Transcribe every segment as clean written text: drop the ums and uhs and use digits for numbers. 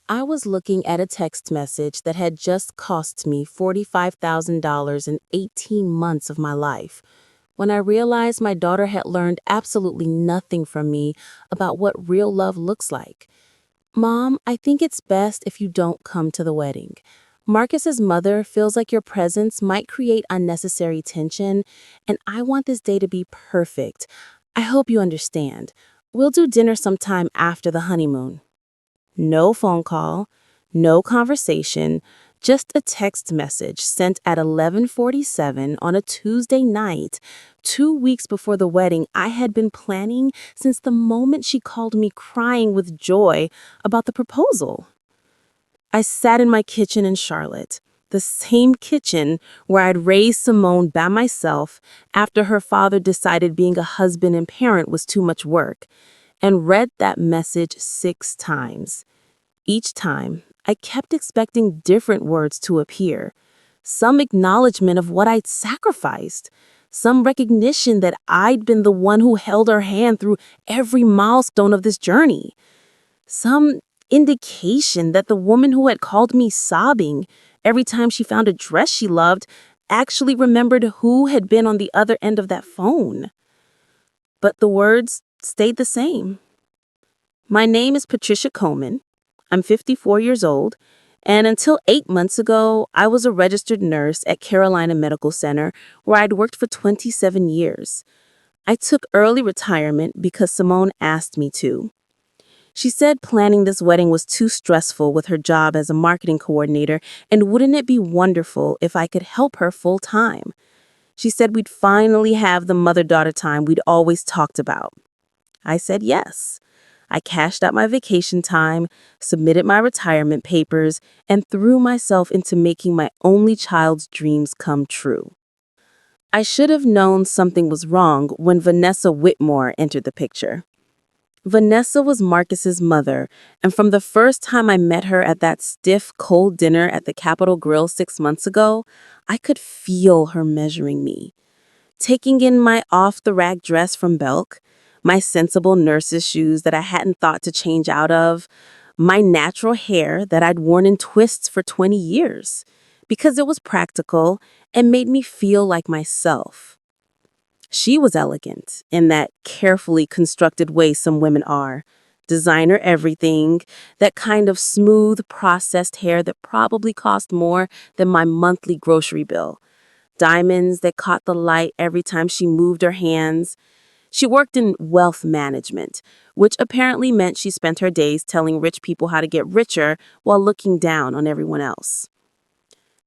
I was looking at a text message that had just cost me $45,000 in 18 months of my life when I realized my daughter had learned absolutely nothing from me about what real love looks like. Mom, I think it's best if you don't come to the wedding. Marcus's mother feels like your presence might create unnecessary tension, and I want this day to be perfect. I hope you understand. We'll do dinner sometime after the honeymoon. No phone call, no conversation, just a text message sent at 11:47 on a Tuesday night, 2 weeks before the wedding I had been planning since the moment she called me crying with joy about the proposal. I sat in my kitchen in Charlotte, the same kitchen where I'd raised Simone by myself after her father decided being a husband and parent was too much work, and read that message 6 times. Each time, I kept expecting different words to appear. Some acknowledgement of what I'd sacrificed. Some recognition that I'd been the one who held her hand through every milestone of this journey. Some indication that the woman who had called me sobbing every time she found a dress she loved actually remembered who had been on the other end of that phone. But the words stayed the same. My name is Patricia Coleman. I'm 54 years old, and until 8 months ago, I was a registered nurse at Carolina Medical Center, where I'd worked for 27 years. I took early retirement because Simone asked me to. She said planning this wedding was too stressful with her job as a marketing coordinator, and wouldn't it be wonderful if I could help her full time? She said we'd finally have the mother-daughter time we'd always talked about. I said yes. I cashed out my vacation time, submitted my retirement papers, and threw myself into making my only child's dreams come true. I should have known something was wrong when Vanessa Whitmore entered the picture. Vanessa was Marcus's mother, and from the first time I met her at that stiff, cold dinner at the Capitol Grill 6 months ago, I could feel her measuring me. Taking in my off-the-rack dress from Belk, my sensible nurse's shoes that I hadn't thought to change out of, my natural hair that I'd worn in twists for 20 years, because it was practical and made me feel like myself. She was elegant in that carefully constructed way some women are. Designer everything, that kind of smooth, processed hair that probably cost more than my monthly grocery bill. Diamonds that caught the light every time she moved her hands. She worked in wealth management, which apparently meant she spent her days telling rich people how to get richer while looking down on everyone else.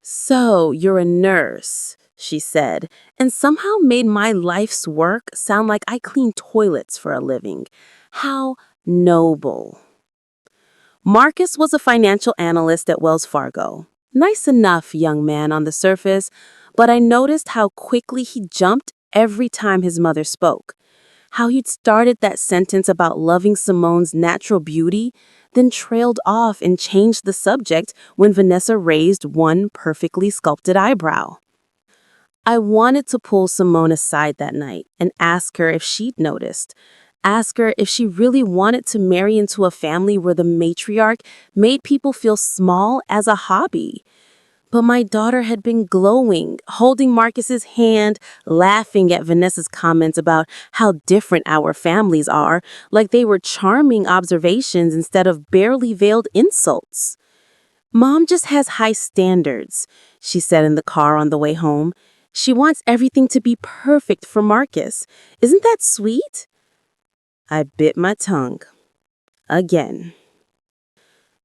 "So, you're a nurse," she said, and somehow made my life's work sound like I clean toilets for a living. How noble. Marcus was a financial analyst at Wells Fargo. Nice enough young man on the surface, but I noticed how quickly he jumped every time his mother spoke. How he'd started that sentence about loving Simone's natural beauty, then trailed off and changed the subject when Vanessa raised one perfectly sculpted eyebrow. I wanted to pull Simone aside that night and ask her if she'd noticed. Ask her if she really wanted to marry into a family where the matriarch made people feel small as a hobby. But my daughter had been glowing, holding Marcus's hand, laughing at Vanessa's comments about how different our families are, like they were charming observations instead of barely veiled insults. "Mom just has high standards," she said in the car on the way home. "She wants everything to be perfect for Marcus. Isn't that sweet?" I bit my tongue. Again.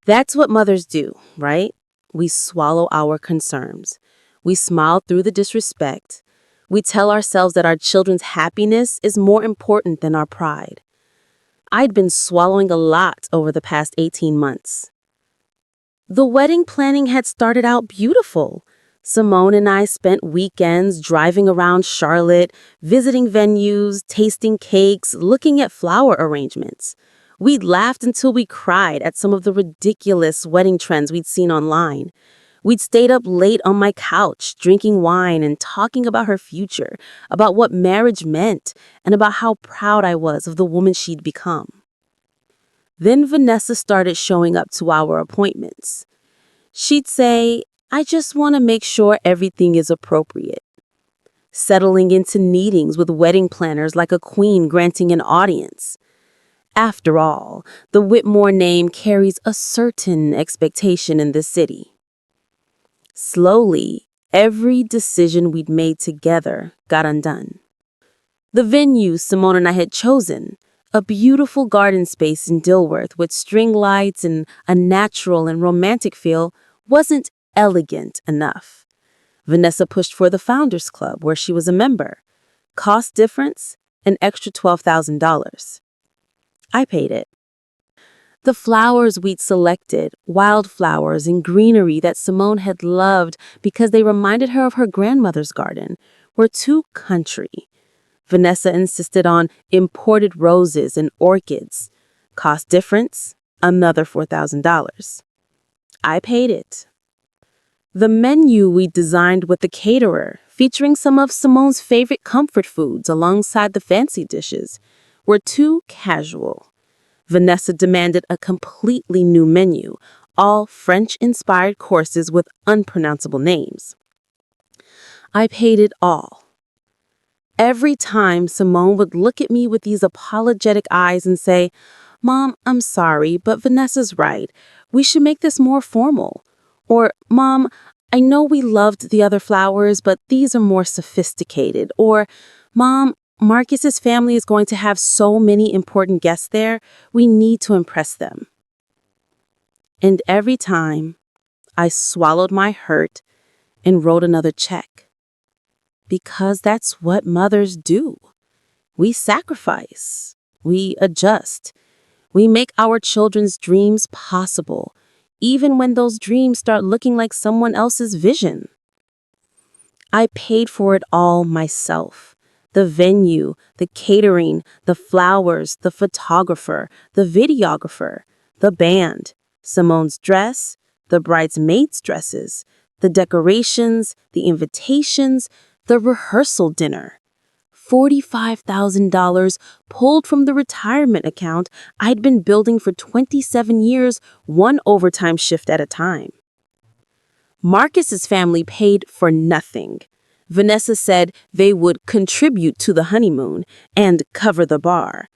That's what mothers do, right? We swallow our concerns. We smile through the disrespect. We tell ourselves that our children's happiness is more important than our pride. I'd been swallowing a lot over the past 18 months. The wedding planning had started out beautiful. Simone and I spent weekends driving around Charlotte, visiting venues, tasting cakes, looking at flower arrangements. We'd laughed until we cried at some of the ridiculous wedding trends we'd seen online. We'd stayed up late on my couch, drinking wine and talking about her future, about what marriage meant, and about how proud I was of the woman she'd become. Then Vanessa started showing up to our appointments. She'd say, "I just want to make sure everything is appropriate." Settling into meetings with wedding planners like a queen granting an audience. After all, the Whitmore name carries a certain expectation in this city. Slowly, every decision we'd made together got undone. The venue Simone and I had chosen, a beautiful garden space in Dilworth with string lights and a natural and romantic feel, wasn't elegant enough. Vanessa pushed for the Founders Club, where she was a member. Cost difference, an extra $12,000. I paid it. The flowers we'd selected, wildflowers and greenery that Simone had loved because they reminded her of her grandmother's garden, were too country. Vanessa insisted on imported roses and orchids. Cost difference, another $4,000. I paid it. The menu we designed with the caterer, featuring some of Simone's favorite comfort foods alongside the fancy dishes, were too casual. Vanessa demanded a completely new menu, all French-inspired courses with unpronounceable names. I paid it all. Every time Simone would look at me with these apologetic eyes and say, "Mom, I'm sorry, but Vanessa's right. We should make this more formal." Or, "Mom, I know we loved the other flowers, but these are more sophisticated." Or, "Mom, Marcus's family is going to have so many important guests there. We need to impress them." And every time, I swallowed my hurt and wrote another check. Because that's what mothers do. We sacrifice. We adjust. We make our children's dreams possible, even when those dreams start looking like someone else's vision. I paid for it all myself. The venue, the catering, the flowers, the photographer, the videographer, the band, Simone's dress, the bridesmaids' dresses, the decorations, the invitations, the rehearsal dinner. $45,000 pulled from the retirement account I'd been building for 27 years, one overtime shift at a time. Marcus's family paid for nothing. Vanessa said they would contribute to the honeymoon and cover the bar.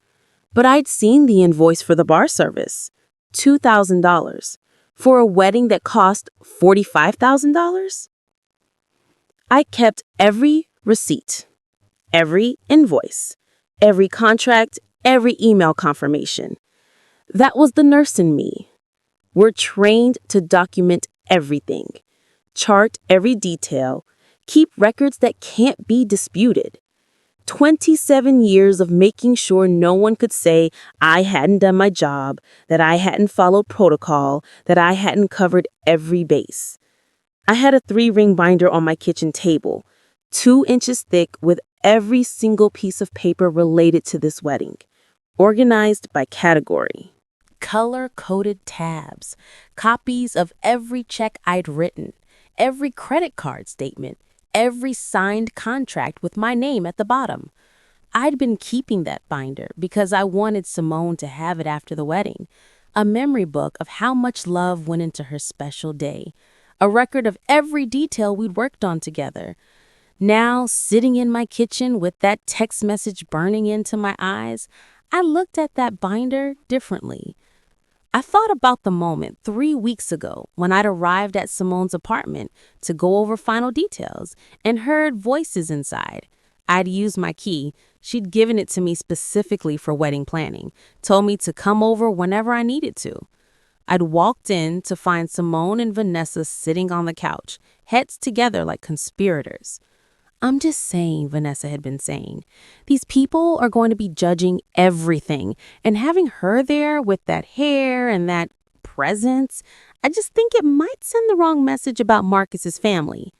But I'd seen the invoice for the bar service, $2,000, for a wedding that cost $45,000. I kept every receipt, every invoice, every contract, every email confirmation. That was the nurse in me. We're trained to document everything, chart every detail, keep records that can't be disputed. 27 years of making sure no one could say I hadn't done my job, that I hadn't followed protocol, that I hadn't covered every base. I had a 3-ring binder on my kitchen table, 2 inches thick, with every single piece of paper related to this wedding, organized by category. Color-coded tabs, copies of every check I'd written, every credit card statement, every signed contract with my name at the bottom. I'd been keeping that binder because I wanted Simone to have it after the wedding, a memory book of how much love went into her special day, a record of every detail we'd worked on together. Now, sitting in my kitchen with that text message burning into my eyes, I looked at that binder differently. I thought about the moment 3 weeks ago when I'd arrived at Simone's apartment to go over final details and heard voices inside. I'd used my key. She'd given it to me specifically for wedding planning, told me to come over whenever I needed to. I'd walked in to find Simone and Vanessa sitting on the couch, heads together like conspirators. "I'm just saying," Vanessa had been saying, "these people are going to be judging everything, and having her there with that hair and that presence, I just think it might send the wrong message about Marcus's family."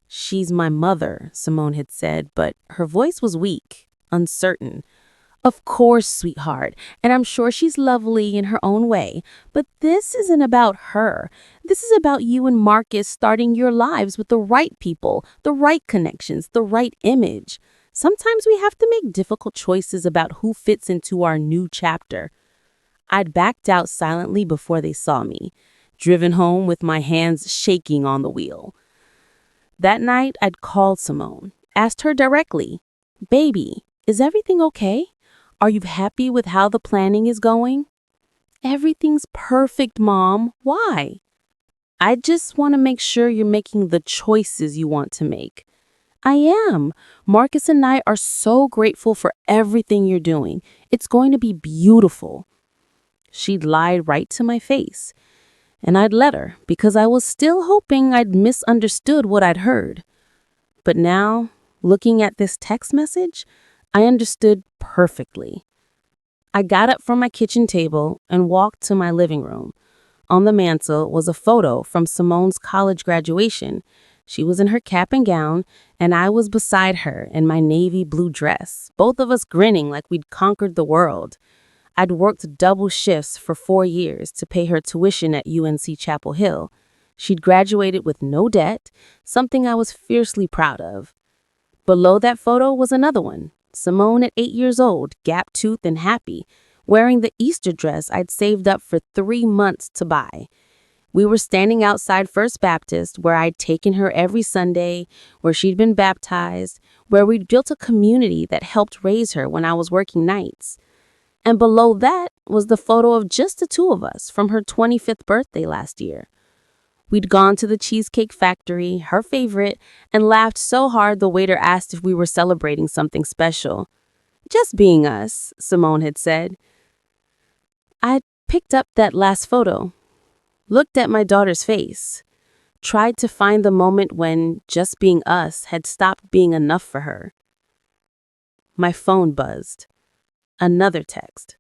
"She's my mother," Simone had said, but her voice was weak, uncertain. "Of course, sweetheart, and I'm sure she's lovely in her own way, but this isn't about her. This is about you and Marcus starting your lives with the right people, the right connections, the right image. Sometimes we have to make difficult choices about who fits into our new chapter." I'd backed out silently before they saw me, driven home with my hands shaking on the wheel. That night, I'd called Simone, asked her directly, "Baby, is everything okay? Are you happy with how the planning is going?" "Everything's perfect, Mom. Why?" "I just want to make sure you're making the choices you want to make." "I am. Marcus and I are so grateful for everything you're doing. It's going to be beautiful." She'd lied right to my face, and I'd let her because I was still hoping I'd misunderstood what I'd heard. But now, looking at this text message, I understood perfectly. I got up from my kitchen table and walked to my living room. On the mantel was a photo from Simone's college graduation. She was in her cap and gown, and I was beside her in my navy blue dress, both of us grinning like we'd conquered the world. I'd worked double shifts for 4 years to pay her tuition at UNC Chapel Hill. She'd graduated with no debt, something I was fiercely proud of. Below that photo was another one, Simone at 8 years old, gap-toothed and happy, wearing the Easter dress I'd saved up for 3 months to buy. We were standing outside First Baptist, where I'd taken her every Sunday, where she'd been baptized, where we'd built a community that helped raise her when I was working nights. And below that was the photo of just the two of us from her 25th birthday last year. We'd gone to the Cheesecake Factory, her favorite, and laughed so hard the waiter asked if we were celebrating something special. "Just being us," Simone had said. I'd picked up that last photo, looked at my daughter's face, tried to find the moment when just being us had stopped being enough for her. My phone buzzed. Another text.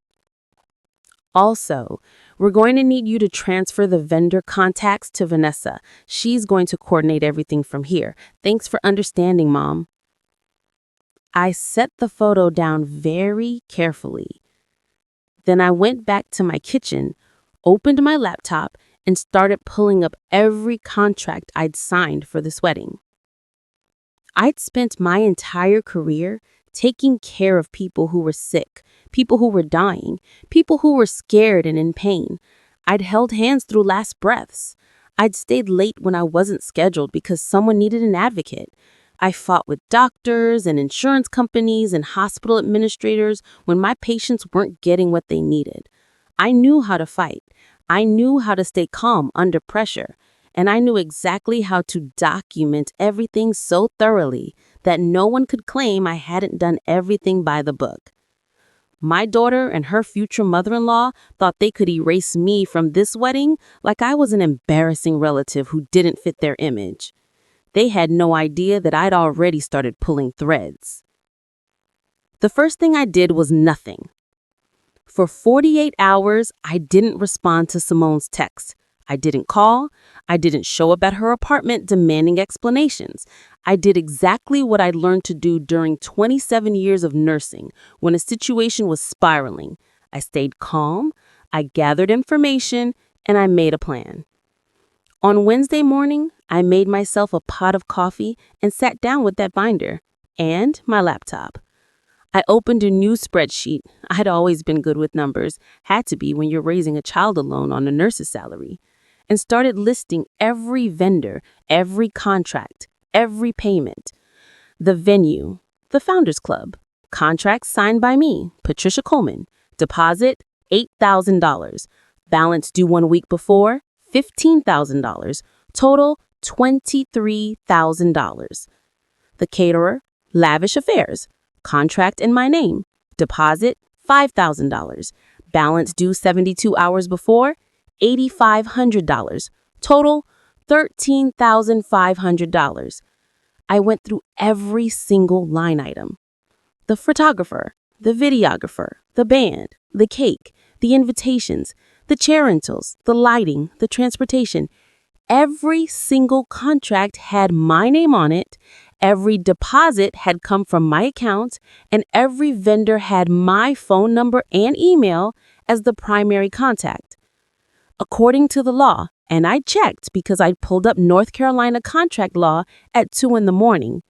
"Also, we're going to need you to transfer the vendor contacts to Vanessa. She's going to coordinate everything from here. Thanks for understanding, Mom." I set the photo down very carefully. Then I went back to my kitchen, opened my laptop, and started pulling up every contract I'd signed for this wedding. I'd spent my entire career taking care of people who were sick, people who were dying, people who were scared and in pain. I'd held hands through last breaths. I'd stayed late when I wasn't scheduled because someone needed an advocate. I fought with doctors and insurance companies and hospital administrators when my patients weren't getting what they needed. I knew how to fight. I knew how to stay calm under pressure. And I knew exactly how to document everything so thoroughly that no one could claim I hadn't done everything by the book. My daughter and her future mother-in-law thought they could erase me from this wedding like I was an embarrassing relative who didn't fit their image. They had no idea that I'd already started pulling threads. The first thing I did was nothing. For 48 hours, I didn't respond to Simone's text. I didn't call. I didn't show up at her apartment demanding explanations. I did exactly what I'd learned to do during 27 years of nursing when a situation was spiraling. I stayed calm, I gathered information, and I made a plan. On Wednesday morning, I made myself a pot of coffee and sat down with that binder and my laptop. I opened a new spreadsheet. I'd always been good with numbers, had to be when you're raising a child alone on a nurse's salary, and started listing every vendor, every contract, every payment. The venue, the Founders Club, contract signed by me, Patricia Coleman, deposit $8,000, balance due 1 week before, $15,000, total $23,000. The caterer, Lavish Affairs, contract in my name, deposit $5,000, balance due 72 hours before, $8,500, total $13,500. I went through every single line item. The photographer, the videographer, the band, the cake, the invitations, the chair rentals, the lighting, the transportation. Every single contract had my name on it, every deposit had come from my account, and every vendor had my phone number and email as the primary contact. According to the law, and I checked because I pulled up North Carolina contract law at 2 a.m,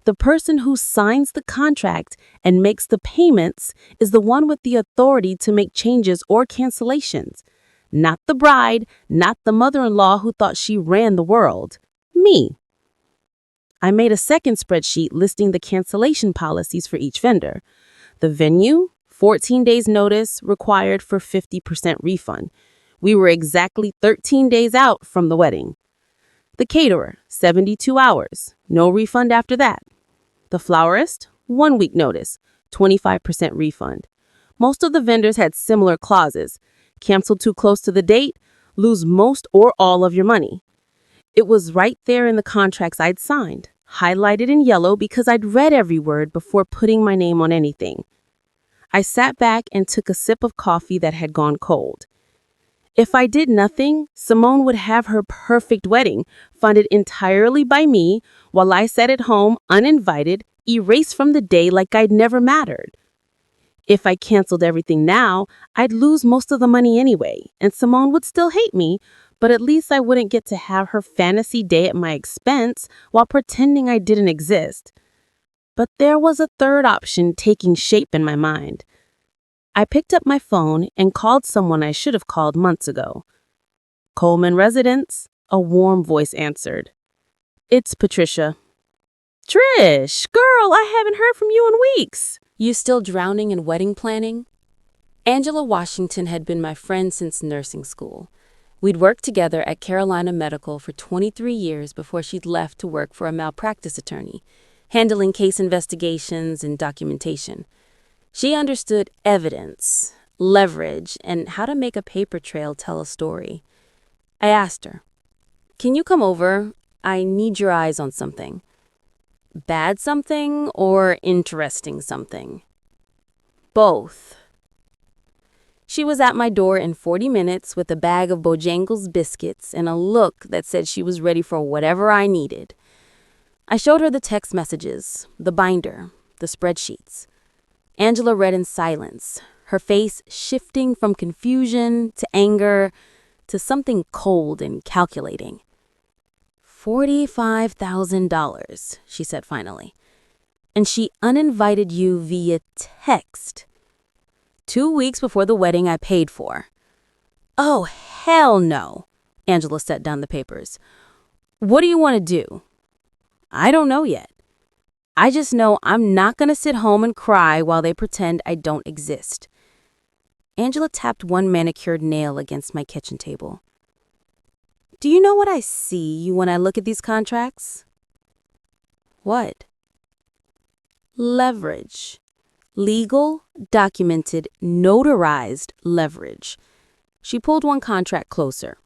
The person who signs the contract and makes the payments is the one with the authority to make changes or cancellations. Not the bride, not the mother-in-law who thought she ran the world. Me. I made a second spreadsheet listing the cancellation policies for each vendor. The venue, 14 days notice required for 50% refund. We were exactly 13 days out from the wedding. The caterer, 72 hours, no refund after that. The florist, 1 week notice, 25% refund. Most of the vendors had similar clauses. Cancel too close to the date, lose most or all of your money. It was right there in the contracts I'd signed, highlighted in yellow because I'd read every word before putting my name on anything. I sat back and took a sip of coffee that had gone cold. If I did nothing, Simone would have her perfect wedding, funded entirely by me, while I sat at home, uninvited, erased from the day like I'd never mattered. If I canceled everything now, I'd lose most of the money anyway, and Simone would still hate me, but at least I wouldn't get to have her fantasy day at my expense while pretending I didn't exist. But there was a third option taking shape in my mind. I picked up my phone and called someone I should have called months ago. Coleman residence, a warm voice answered. It's Patricia. Trish, girl, I haven't heard from you in weeks. You still drowning in wedding planning? Angela Washington had been my friend since nursing school. We'd worked together at Carolina Medical for 23 years before she'd left to work for a malpractice attorney, handling case investigations and documentation. She understood evidence, leverage, and how to make a paper trail tell a story. I asked her, "Can you come over? I need your eyes on something." Bad something or interesting something? Both. She was at my door in 40 minutes with a bag of Bojangles biscuits and a look that said she was ready for whatever I needed. I showed her the text messages, the binder, the spreadsheets. Angela read in silence, her face shifting from confusion to anger to something cold and calculating. $45,000, she said finally. And she uninvited you via text. 2 weeks before the wedding I paid for. Oh, hell no, Angela set down the papers. What do you want to do? I don't know yet. I just know I'm not going to sit home and cry while they pretend I don't exist. Angela tapped one manicured nail against my kitchen table. Do you know what I see when I look at these contracts? What? Leverage. Legal, documented, notarized leverage. She pulled one contract closer.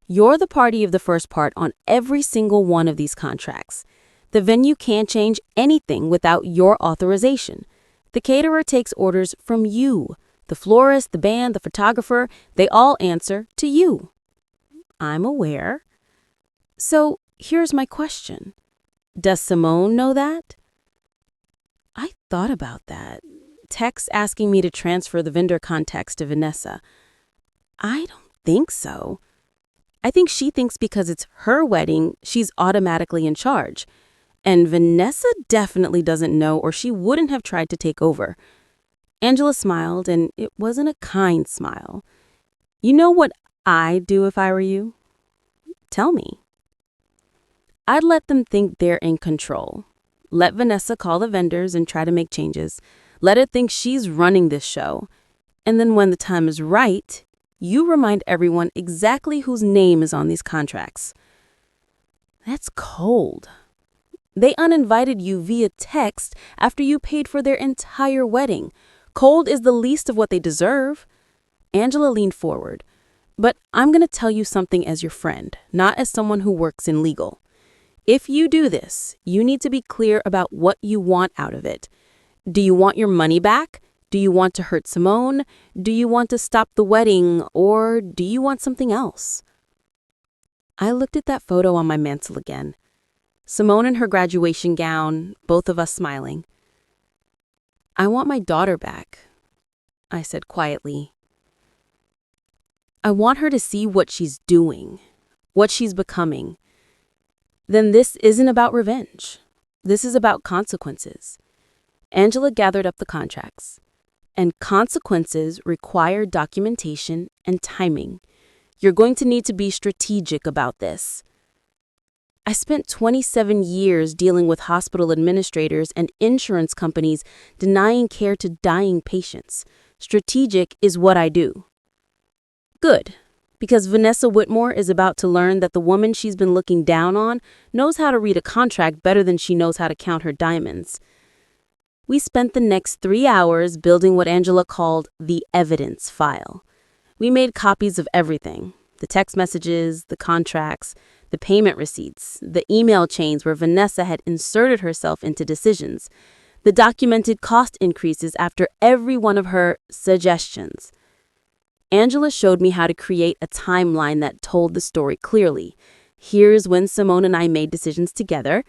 You're the party of the first part on every single one of these contracts. The venue can't change anything without your authorization. The caterer takes orders from you. The florist, the band, the photographer, they all answer to you. I'm aware. So here's my question. Does Simone know that? I thought about that. Text asking me to transfer the vendor contacts to Vanessa. I don't think so. I think she thinks because it's her wedding, she's automatically in charge. And Vanessa definitely doesn't know, or she wouldn't have tried to take over. Angela smiled, and it wasn't a kind smile. You know what I'd do if I were you? Tell me. I'd let them think they're in control. Let Vanessa call the vendors and try to make changes. Let her think she's running this show. And then when the time is right, you remind everyone exactly whose name is on these contracts. That's cold. They uninvited you via text after you paid for their entire wedding. Cold is the least of what they deserve. Angela leaned forward. But I'm going to tell you something as your friend, not as someone who works in legal. If you do this, you need to be clear about what you want out of it. Do you want your money back? Do you want to hurt Simone? Do you want to stop the wedding? Or do you want something else? I looked at that photo on my mantle again. Simone in her graduation gown, both of us smiling. I want my daughter back, I said quietly. I want her to see what she's doing, what she's becoming. Then this isn't about revenge. This is about consequences. Angela gathered up the contracts, and consequences require documentation and timing. You're going to need to be strategic about this. I spent 27 years dealing with hospital administrators and insurance companies denying care to dying patients. Strategic is what I do. Good, because Vanessa Whitmore is about to learn that the woman she's been looking down on knows how to read a contract better than she knows how to count her diamonds. We spent the next 3 hours building what Angela called the evidence file. We made copies of everything: the text messages, the contracts, the payment receipts, the email chains where Vanessa had inserted herself into decisions, the documented cost increases after every one of her suggestions. Angela showed me how to create a timeline that told the story clearly. Here's when Simone and I made decisions together.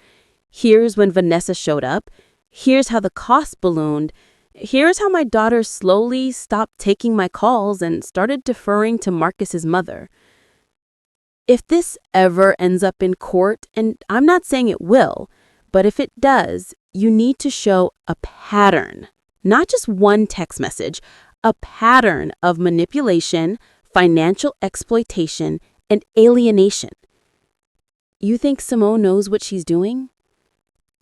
Here's when Vanessa showed up. Here's how the cost ballooned. Here's how my daughter slowly stopped taking my calls and started deferring to Marcus's mother. If this ever ends up in court, and I'm not saying it will, but if it does, you need to show a pattern, not just one text message, a pattern of manipulation, financial exploitation, and alienation. You think Simone knows what she's doing?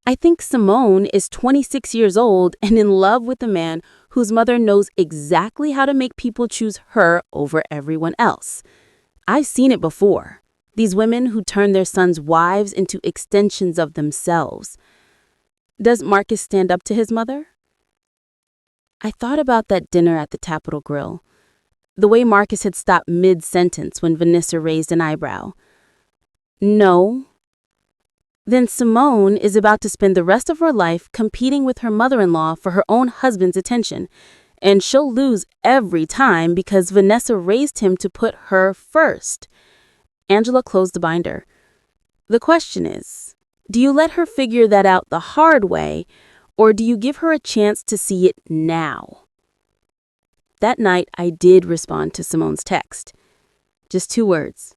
I think Simone is 26 years old and in love with a man whose mother knows exactly how to make people choose her over everyone else. I've seen it before. These women who turn their sons' wives into extensions of themselves. Does Marcus stand up to his mother? I thought about that dinner at the Capitol Grill. The way Marcus had stopped mid-sentence when Vanessa raised an eyebrow. No. Then Simone is about to spend the rest of her life competing with her mother-in-law for her own husband's attention, and she'll lose every time because Vanessa raised him to put her first. Angela closed the binder. The question is, do you let her figure that out the hard way, or do you give her a chance to see it now? That night, I did respond to Simone's text. Just 2 words.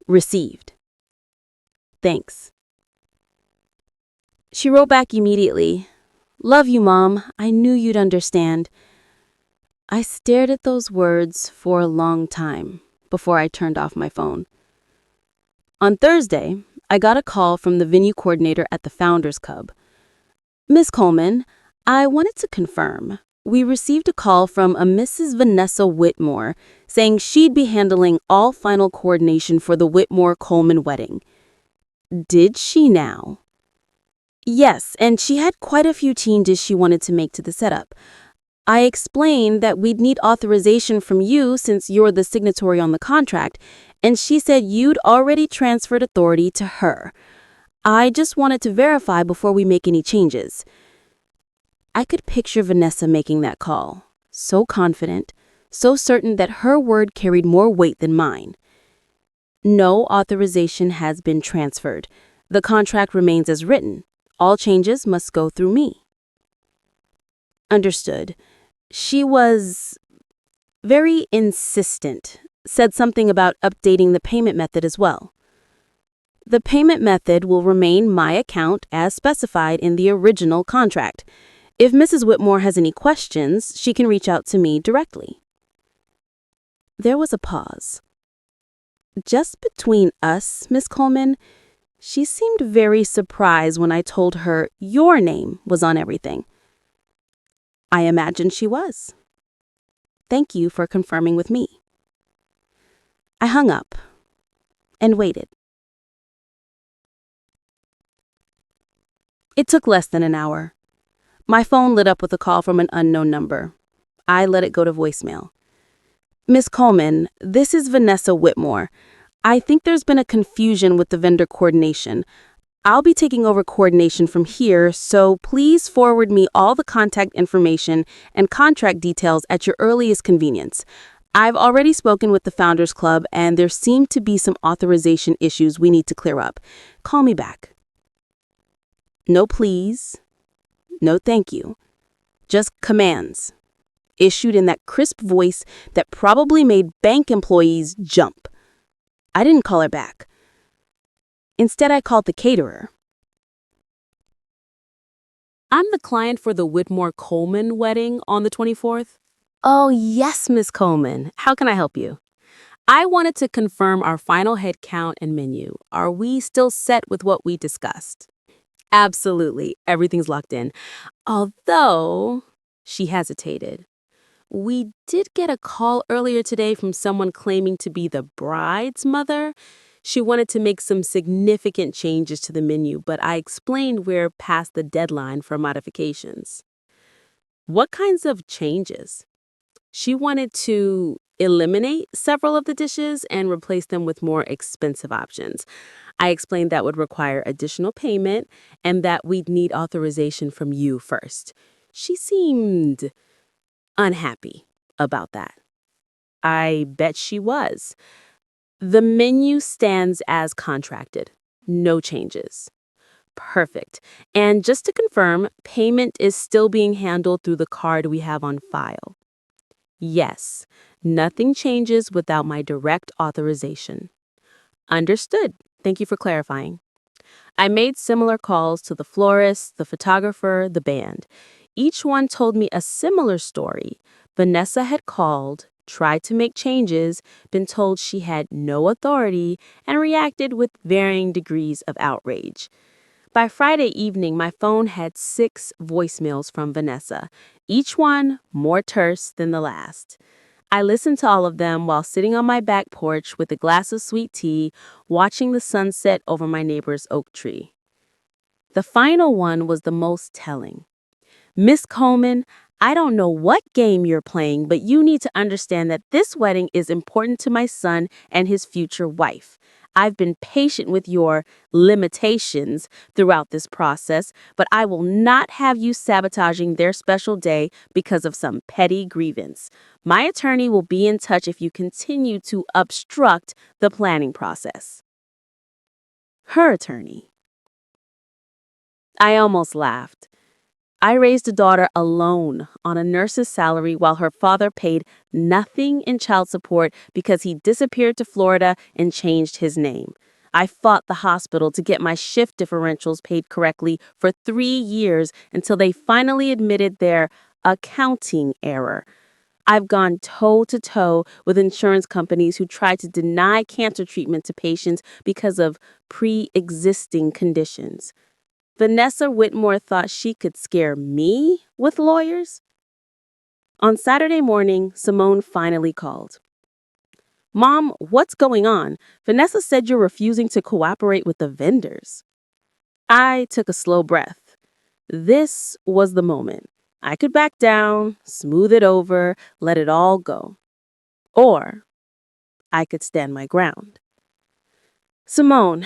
Received. Thanks. She wrote back immediately. Love you, Mom. I knew you'd understand. I stared at those words for a long time before I turned off my phone. On Thursday, I got a call from the venue coordinator at the Founders Club. Miss Coleman, I wanted to confirm. We received a call from a Mrs. Vanessa Whitmore saying she'd be handling all final coordination for the Whitmore-Coleman wedding. Did she now? Yes, and she had quite a few changes she wanted to make to the setup. I explained that we'd need authorization from you since you're the signatory on the contract, and she said you'd already transferred authority to her. I just wanted to verify before we make any changes. I could picture Vanessa making that call, so confident, so certain that her word carried more weight than mine. No authorization has been transferred. The contract remains as written. All changes must go through me. Understood. She was very insistent, said something about updating the payment method as well. The payment method will remain my account as specified in the original contract. If Mrs. Whitmore has any questions, she can reach out to me directly. There was a pause. Just between us, Miss Coleman, she seemed very surprised when I told her your name was on everything. I imagined she was. Thank you for confirming with me. I hung up and waited. It took less than an hour. My phone lit up with a call from an unknown number. I let it go to voicemail. Miss Coleman, this is Vanessa Whitmore. I think there's been a confusion with the vendor coordination. I'll be taking over coordination from here, so please forward me all the contact information and contract details at your earliest convenience. I've already spoken with the Founders Club, and there seem to be some authorization issues we need to clear up. Call me back. No please. No thank you. Just commands, issued in that crisp voice that probably made bank employees jump. I didn't call her back. Instead, I called the caterer. I'm the client for the Whitmore Coleman wedding on the 24th. Oh, yes, Miss Coleman. How can I help you? I wanted to confirm our final head count and menu. Are we still set with what we discussed? Absolutely. Everything's locked in. Although, she hesitated. We did get a call earlier today from someone claiming to be the bride's mother. She wanted to make some significant changes to the menu, but I explained we're past the deadline for modifications. What kinds of changes? She wanted to eliminate several of the dishes and replace them with more expensive options. I explained that would require additional payment and that we'd need authorization from you first. She seemed unhappy about that. I bet she was. The menu stands as contracted. No changes. Perfect. And just to confirm, payment is still being handled through the card we have on file. Yes, nothing changes without my direct authorization. Understood. Thank you for clarifying. I made similar calls to the florist, the photographer, the band. Each one told me a similar story. Vanessa had called, tried to make changes, been told she had no authority, and reacted with varying degrees of outrage. By Friday evening, my phone had 6 voicemails from Vanessa, each one more terse than the last. I listened to all of them while sitting on my back porch with a glass of sweet tea, watching the sunset over my neighbor's oak tree. The final one was the most telling. Miss Coleman, I don't know what game you're playing, but you need to understand that this wedding is important to my son and his future wife. I've been patient with your limitations throughout this process, but I will not have you sabotaging their special day because of some petty grievance. My attorney will be in touch if you continue to obstruct the planning process. Her attorney. I almost laughed. I raised a daughter alone on a nurse's salary while her father paid nothing in child support because he disappeared to Florida and changed his name. I fought the hospital to get my shift differentials paid correctly for 3 years until they finally admitted their accounting error. I've gone toe to toe with insurance companies who tried to deny cancer treatment to patients because of pre-existing conditions. Vanessa Whitmore thought she could scare me with lawyers? On Saturday morning, Simone finally called. Mom, what's going on? Vanessa said you're refusing to cooperate with the vendors. I took a slow breath. This was the moment. I could back down, smooth it over, let it all go. Or I could stand my ground. Simone,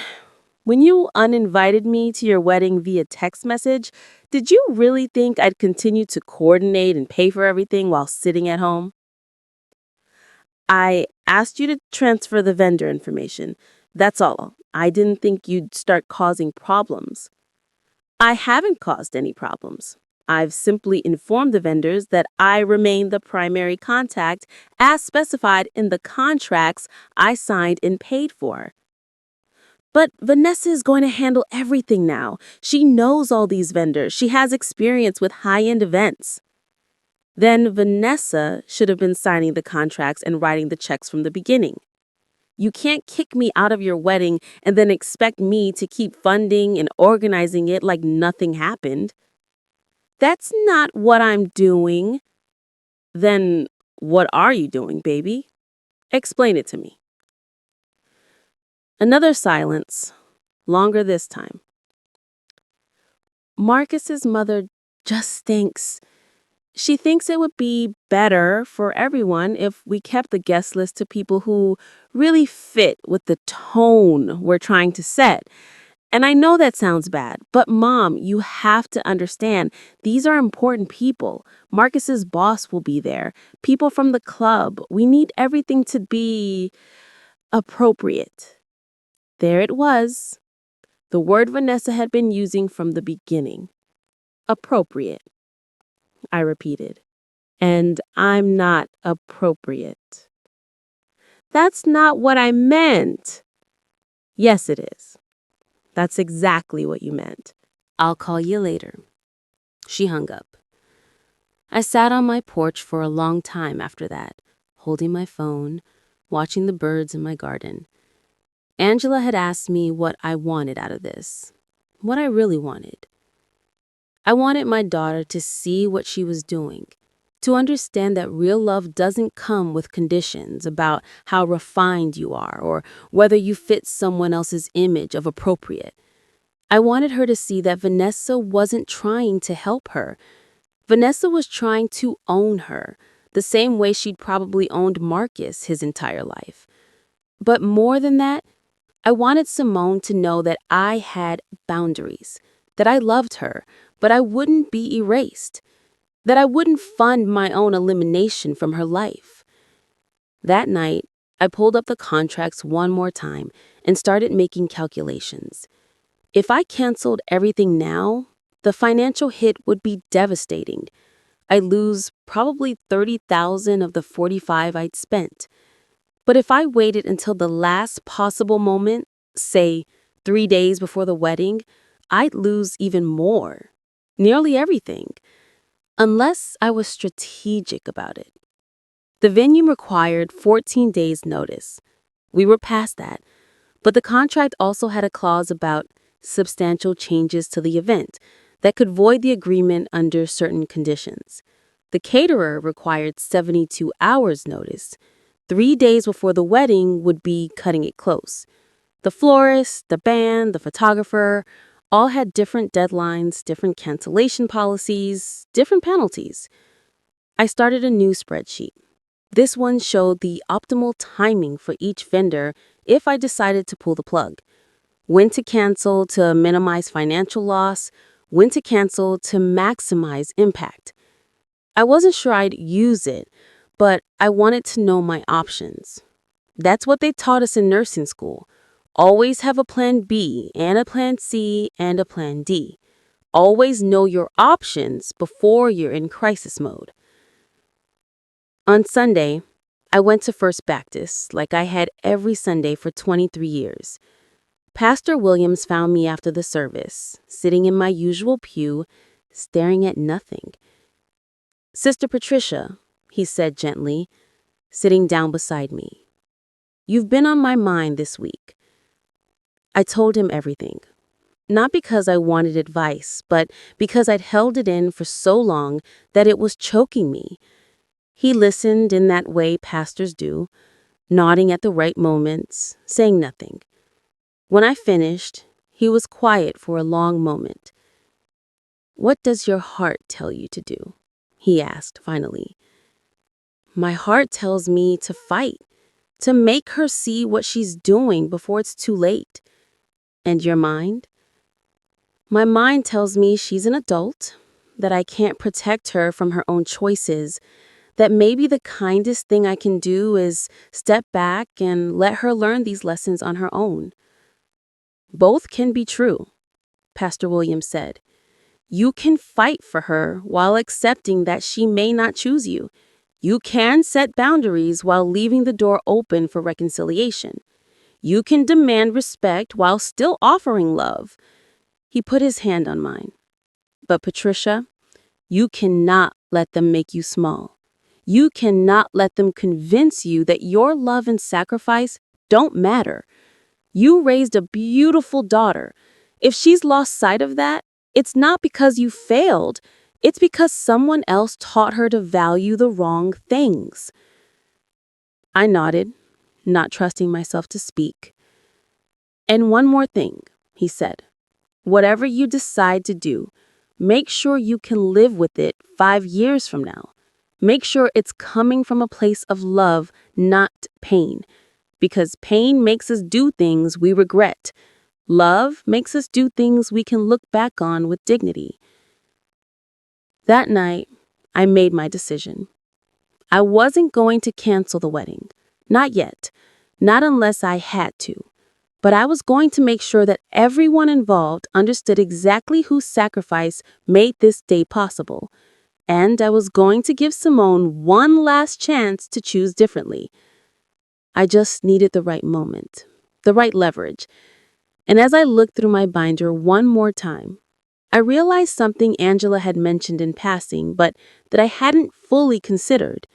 when you uninvited me to your wedding via text message, did you really think I'd continue to coordinate and pay for everything while sitting at home? I asked you to transfer the vendor information. That's all. I didn't think you'd start causing problems. I haven't caused any problems. I've simply informed the vendors that I remain the primary contact as specified in the contracts I signed and paid for. But Vanessa is going to handle everything now. She knows all these vendors. She has experience with high-end events. Then Vanessa should have been signing the contracts and writing the checks from the beginning. You can't kick me out of your wedding and then expect me to keep funding and organizing it like nothing happened. That's not what I'm doing. Then what are you doing, baby? Explain it to me. Another silence, longer this time. Marcus's mother just thinks. She thinks it would be better for everyone if we kept the guest list to people who really fit with the tone we're trying to set. And I know that sounds bad, but Mom, you have to understand, these are important people. Marcus's boss will be there, people from the club. We need everything to be appropriate. There it was, the word Vanessa had been using from the beginning. Appropriate, I repeated. And I'm not appropriate. That's not what I meant. Yes, it is. That's exactly what you meant. I'll call you later. She hung up. I sat on my porch for a long time after that, holding my phone, watching the birds in my garden. Angela had asked me what I wanted out of this, what I really wanted. I wanted my daughter to see what she was doing, to understand that real love doesn't come with conditions about how refined you are or whether you fit someone else's image of appropriate. I wanted her to see that Vanessa wasn't trying to help her. Vanessa was trying to own her, the same way she'd probably owned Marcus his entire life. But more than that, I wanted Simone to know that I had boundaries, that I loved her, but I wouldn't be erased, that I wouldn't fund my own elimination from her life. That night, I pulled up the contracts one more time and started making calculations. If I canceled everything now, the financial hit would be devastating. I'd lose probably 30,000 of the 45 I'd spent. But if I waited until the last possible moment, say 3 days before the wedding, I'd lose even more. Nearly everything. Unless I was strategic about it. The venue required 14 days' notice. We were past that, but the contract also had a clause about substantial changes to the event that could void the agreement under certain conditions. The caterer required 72 hours' notice. 3 days before the wedding would be cutting it close. The florist, the band, the photographer all had different deadlines, different cancellation policies, different penalties. I started a new spreadsheet. This one showed the optimal timing for each vendor if I decided to pull the plug. When to cancel to minimize financial loss, when to cancel to maximize impact. I wasn't sure I'd use it, but I wanted to know my options. That's what they taught us in nursing school. Always have a plan B and a plan C and a plan D. Always know your options before you're in crisis mode. On Sunday, I went to First Baptist like I had every Sunday for 23 years. Pastor Williams found me after the service, sitting in my usual pew, staring at nothing. "Sister Patricia," he said gently, sitting down beside me. "You've been on my mind this week." I told him everything. Not because I wanted advice, but because I'd held it in for so long that it was choking me. He listened in that way pastors do, nodding at the right moments, saying nothing. When I finished, he was quiet for a long moment. "What does your heart tell you to do?" he asked finally. "My heart tells me to fight, to make her see what she's doing before it's too late." "And your mind?" "My mind tells me she's an adult, that I can't protect her from her own choices, that maybe the kindest thing I can do is step back and let her learn these lessons on her own." "Both can be true," Pastor Williams said. "You can fight for her while accepting that she may not choose you. You can set boundaries while leaving the door open for reconciliation. You can demand respect while still offering love." He put his hand on mine. "But Patricia, you cannot let them make you small. You cannot let them convince you that your love and sacrifice don't matter. You raised a beautiful daughter. If she's lost sight of that, it's not because you failed. It's because someone else taught her to value the wrong things." I nodded, not trusting myself to speak. "And one more thing," he said. "Whatever you decide to do, make sure you can live with it 5 years from now. Make sure it's coming from a place of love, not pain. Because pain makes us do things we regret. Love makes us do things we can look back on with dignity." That night, I made my decision. I wasn't going to cancel the wedding. Not yet. Not unless I had to. But I was going to make sure that everyone involved understood exactly whose sacrifice made this day possible. And I was going to give Simone one last chance to choose differently. I just needed the right moment, the right leverage. And as I looked through my binder one more time, I realized something Angela had mentioned in passing, but that I hadn't fully considered.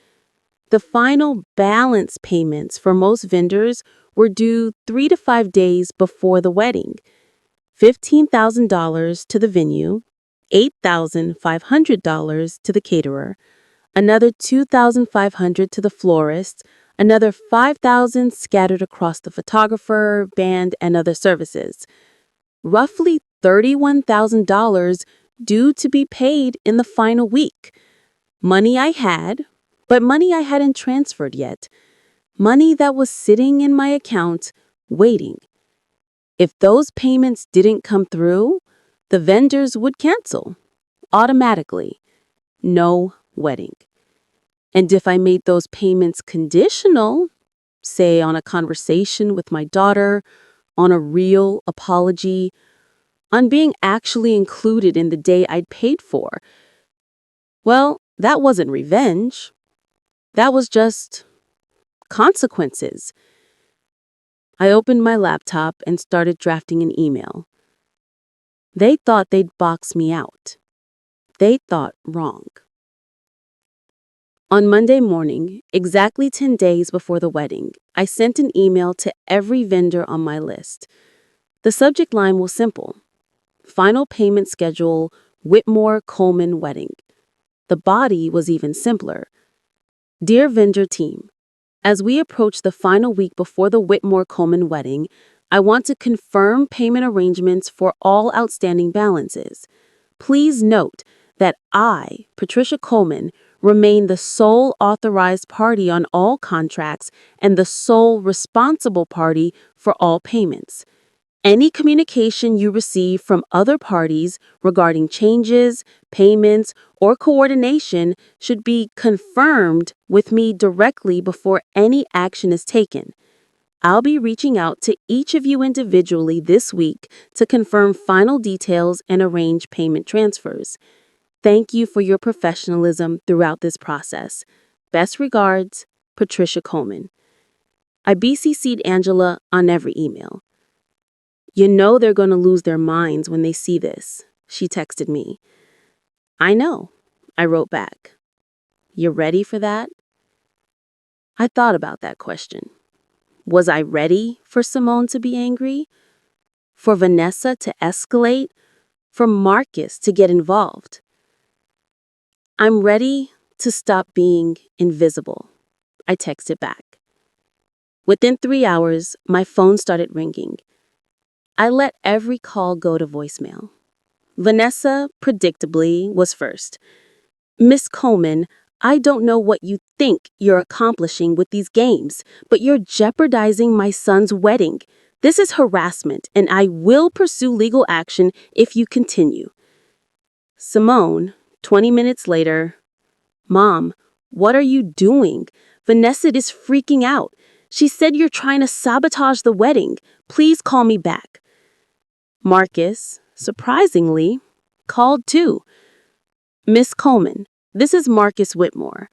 The final balance payments for most vendors were due 3 to 5 days before the wedding. $15,000 to the venue, $8,500 to the caterer, another $2,500 to the florist, another $5,000 scattered across the photographer, band, and other services. Roughly $31,000 due to be paid in the final week. Money I had, but money I hadn't transferred yet. Money that was sitting in my account, waiting. If those payments didn't come through, the vendors would cancel. Automatically. No wedding. And if I made those payments conditional, say on a conversation with my daughter, on a real apology, on being actually included in the day I'd paid for, well, that wasn't revenge. That was just consequences. I opened my laptop and started drafting an email. They thought they'd box me out. They thought wrong. On Monday morning, exactly 10 days before the wedding, I sent an email to every vendor on my list. The subject line was simple: Final payment schedule, Whitmore Coleman wedding. The body was even simpler. Dear vendor team, as we approach the final week before the Whitmore Coleman wedding, I want to confirm payment arrangements for all outstanding balances. Please note that I, Patricia Coleman, remain the sole authorized party on all contracts and the sole responsible party for all payments. Any communication you receive from other parties regarding changes, payments, or coordination should be confirmed with me directly before any action is taken. I'll be reaching out to each of you individually this week to confirm final details and arrange payment transfers. Thank you for your professionalism throughout this process. Best regards, Patricia Coleman. I BCC'd Angela on every email. You know they're going to lose their minds when they see this, she texted me. I know, I wrote back. You ready for that? I thought about that question. Was I ready for Simone to be angry? For Vanessa to escalate? For Marcus to get involved? I'm ready to stop being invisible, I texted back. Within 3 hours, my phone started ringing. I let every call go to voicemail. Vanessa, predictably, was first. Miss Coleman, I don't know what you think you're accomplishing with these games, but you're jeopardizing my son's wedding. This is harassment, and I will pursue legal action if you continue. Simone, 20 minutes later, Mom, what are you doing? Vanessa is freaking out. She said you're trying to sabotage the wedding. Please call me back. Marcus, surprisingly, called too. Miss Coleman, this is Marcus Whitmore.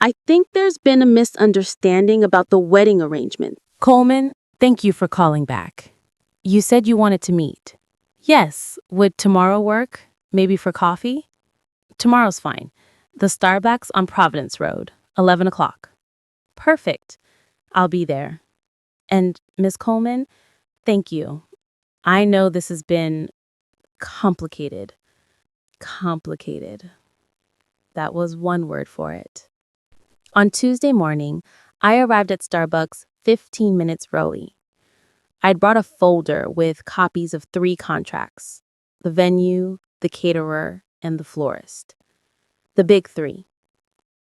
I think there's been a misunderstanding about the wedding arrangement. Coleman, thank you for calling back. You said you wanted to meet. Yes, would tomorrow work? Maybe for coffee? Tomorrow's fine. The Starbucks on Providence Road, 11 o'clock. Perfect. I'll be there. And Miss Coleman, thank you. I know this has been complicated. Complicated. That was one word for it. On Tuesday morning, I arrived at Starbucks 15 minutes early. I'd brought a folder with copies of 3 contracts: the venue, the caterer, and the florist. The big 3.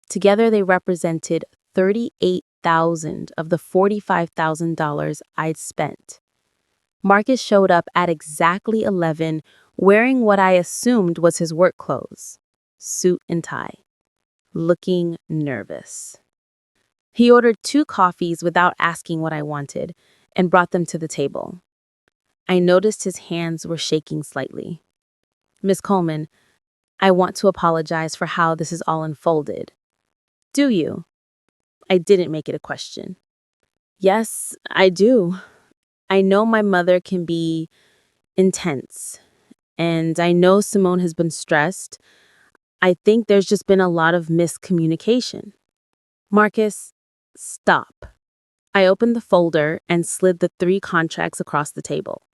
Together they represented $38,000 of the $45,000 I'd spent. Marcus showed up at exactly 11, wearing what I assumed was his work clothes, suit and tie, looking nervous. He ordered 2 coffees without asking what I wanted and brought them to the table. I noticed his hands were shaking slightly. Miss Coleman, I want to apologize for how this is all unfolded. Do you? I didn't make it a question. Yes, I do. I know my mother can be intense, and I know Simone has been stressed. I think there's just been a lot of miscommunication. Marcus, stop. I opened the folder and slid the 3 contracts across the table.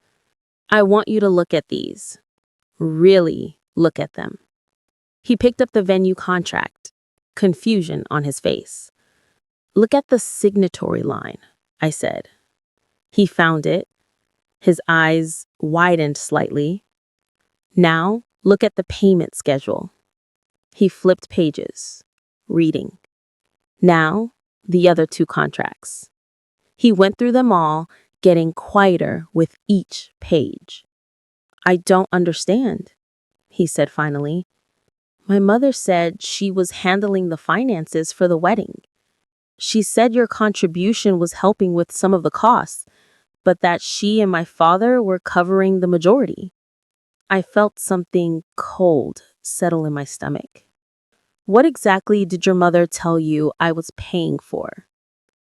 I want you to look at these. Really look at them. He picked up the venue contract, confusion on his face. Look at the signatory line, I said. He found it. His eyes widened slightly. Now, look at the payment schedule. He flipped pages, reading. Now, the other 2 contracts. He went through them all, getting quieter with each page. I don't understand, he said finally. My mother said she was handling the finances for the wedding. She said your contribution was helping with some of the costs, but that she and my father were covering the majority. I felt something cold settle in my stomach. What exactly did your mother tell you I was paying for?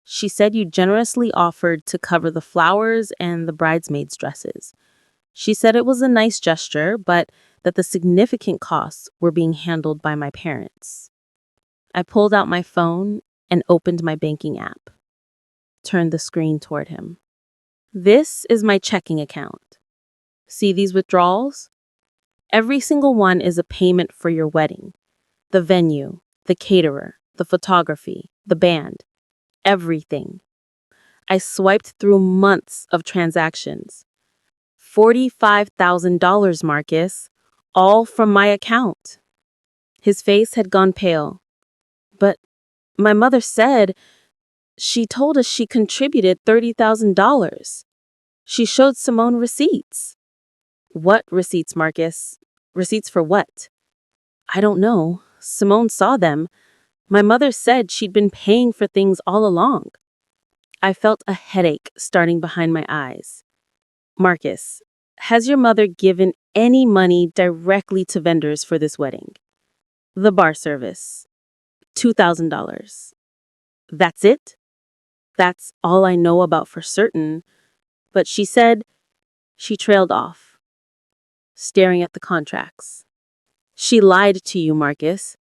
She said you generously offered to cover the flowers and the bridesmaids' dresses. She said it was a nice gesture, but that the significant costs were being handled by my parents. I pulled out my phone and opened my banking app. Turned the screen toward him. This is my checking account. See these withdrawals? Every single one is a payment for your wedding. The venue, the caterer, the photography, the band, everything. I swiped through months of transactions. $45,000, Marcus, all from my account. His face had gone pale. But my mother said, she told us she contributed $30,000. She showed Simone receipts. What receipts, Marcus? Receipts for what? I don't know. Simone saw them. My mother said she'd been paying for things all along. I felt a headache starting behind my eyes. Marcus, has your mother given any money directly to vendors for this wedding? The bar service. $2,000. That's it? That's all I know about for certain. But she said, she trailed off, staring at the contracts. She lied to you, Marcus.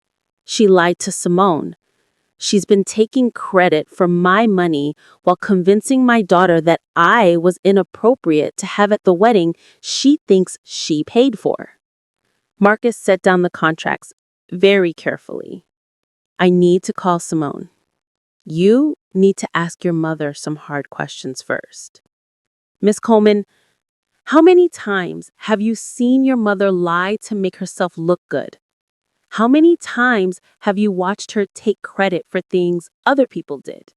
She lied to Simone. She's been taking credit for my money while convincing my daughter that I was inappropriate to have at the wedding she thinks she paid for. Marcus set down the contracts very carefully. I need to call Simone. You need to ask your mother some hard questions first. Miss Coleman, how many times have you seen your mother lie to make herself look good? How many times have you watched her take credit for things other people did?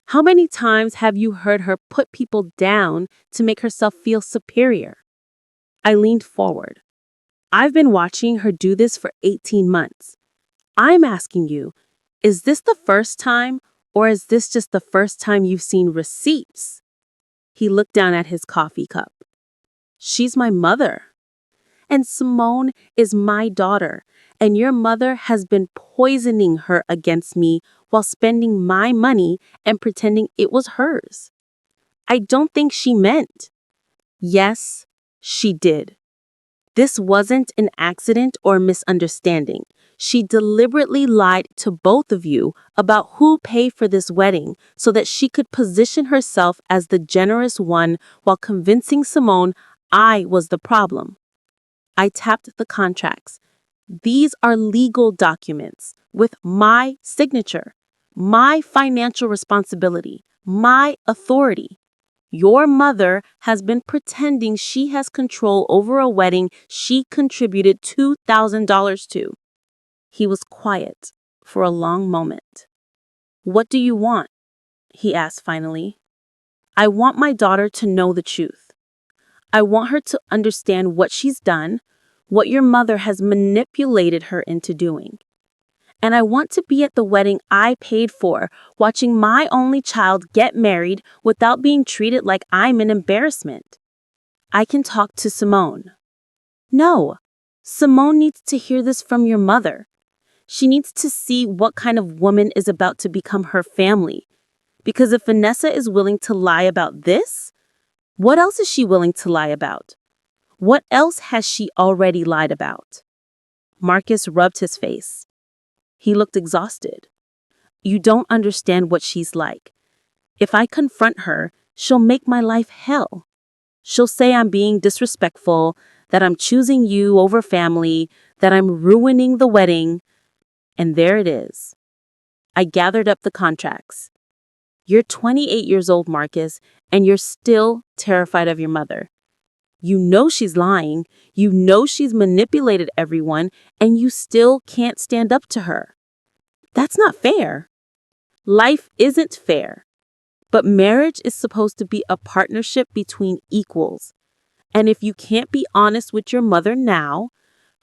How many times have you heard her put people down to make herself feel superior? I leaned forward. I've been watching her do this for 18 months. I'm asking you, is this the first time, or is this just the first time you've seen receipts? He looked down at his coffee cup. She's my mother. And Simone is my daughter, and your mother has been poisoning her against me while spending my money and pretending it was hers. I don't think she meant. Yes, she did. This wasn't an accident or misunderstanding. She deliberately lied to both of you about who paid for this wedding so that she could position herself as the generous one while convincing Simone I was the problem. I tapped the contracts. These are legal documents with my signature, my financial responsibility, my authority. Your mother has been pretending she has control over a wedding she contributed $2,000 to. He was quiet for a long moment. What do you want? He asked finally. I want my daughter to know the truth. I want her to understand what she's done, what your mother has manipulated her into doing. And I want to be at the wedding I paid for, watching my only child get married without being treated like I'm an embarrassment. I can talk to Simone. No, Simone needs to hear this from your mother. She needs to see what kind of woman is about to become her family. Because if Vanessa is willing to lie about this, what else is she willing to lie about? What else has she already lied about? Marcus rubbed his face. He looked exhausted. You don't understand what she's like. If I confront her, she'll make my life hell. She'll say I'm being disrespectful, that I'm choosing you over family, that I'm ruining the wedding. And there it is. I gathered up the contracts. You're 28 years old, Marcus, and you're still terrified of your mother. You know she's lying, you know she's manipulated everyone, and you still can't stand up to her. That's not fair. Life isn't fair. But marriage is supposed to be a partnership between equals. And if you can't be honest with your mother now,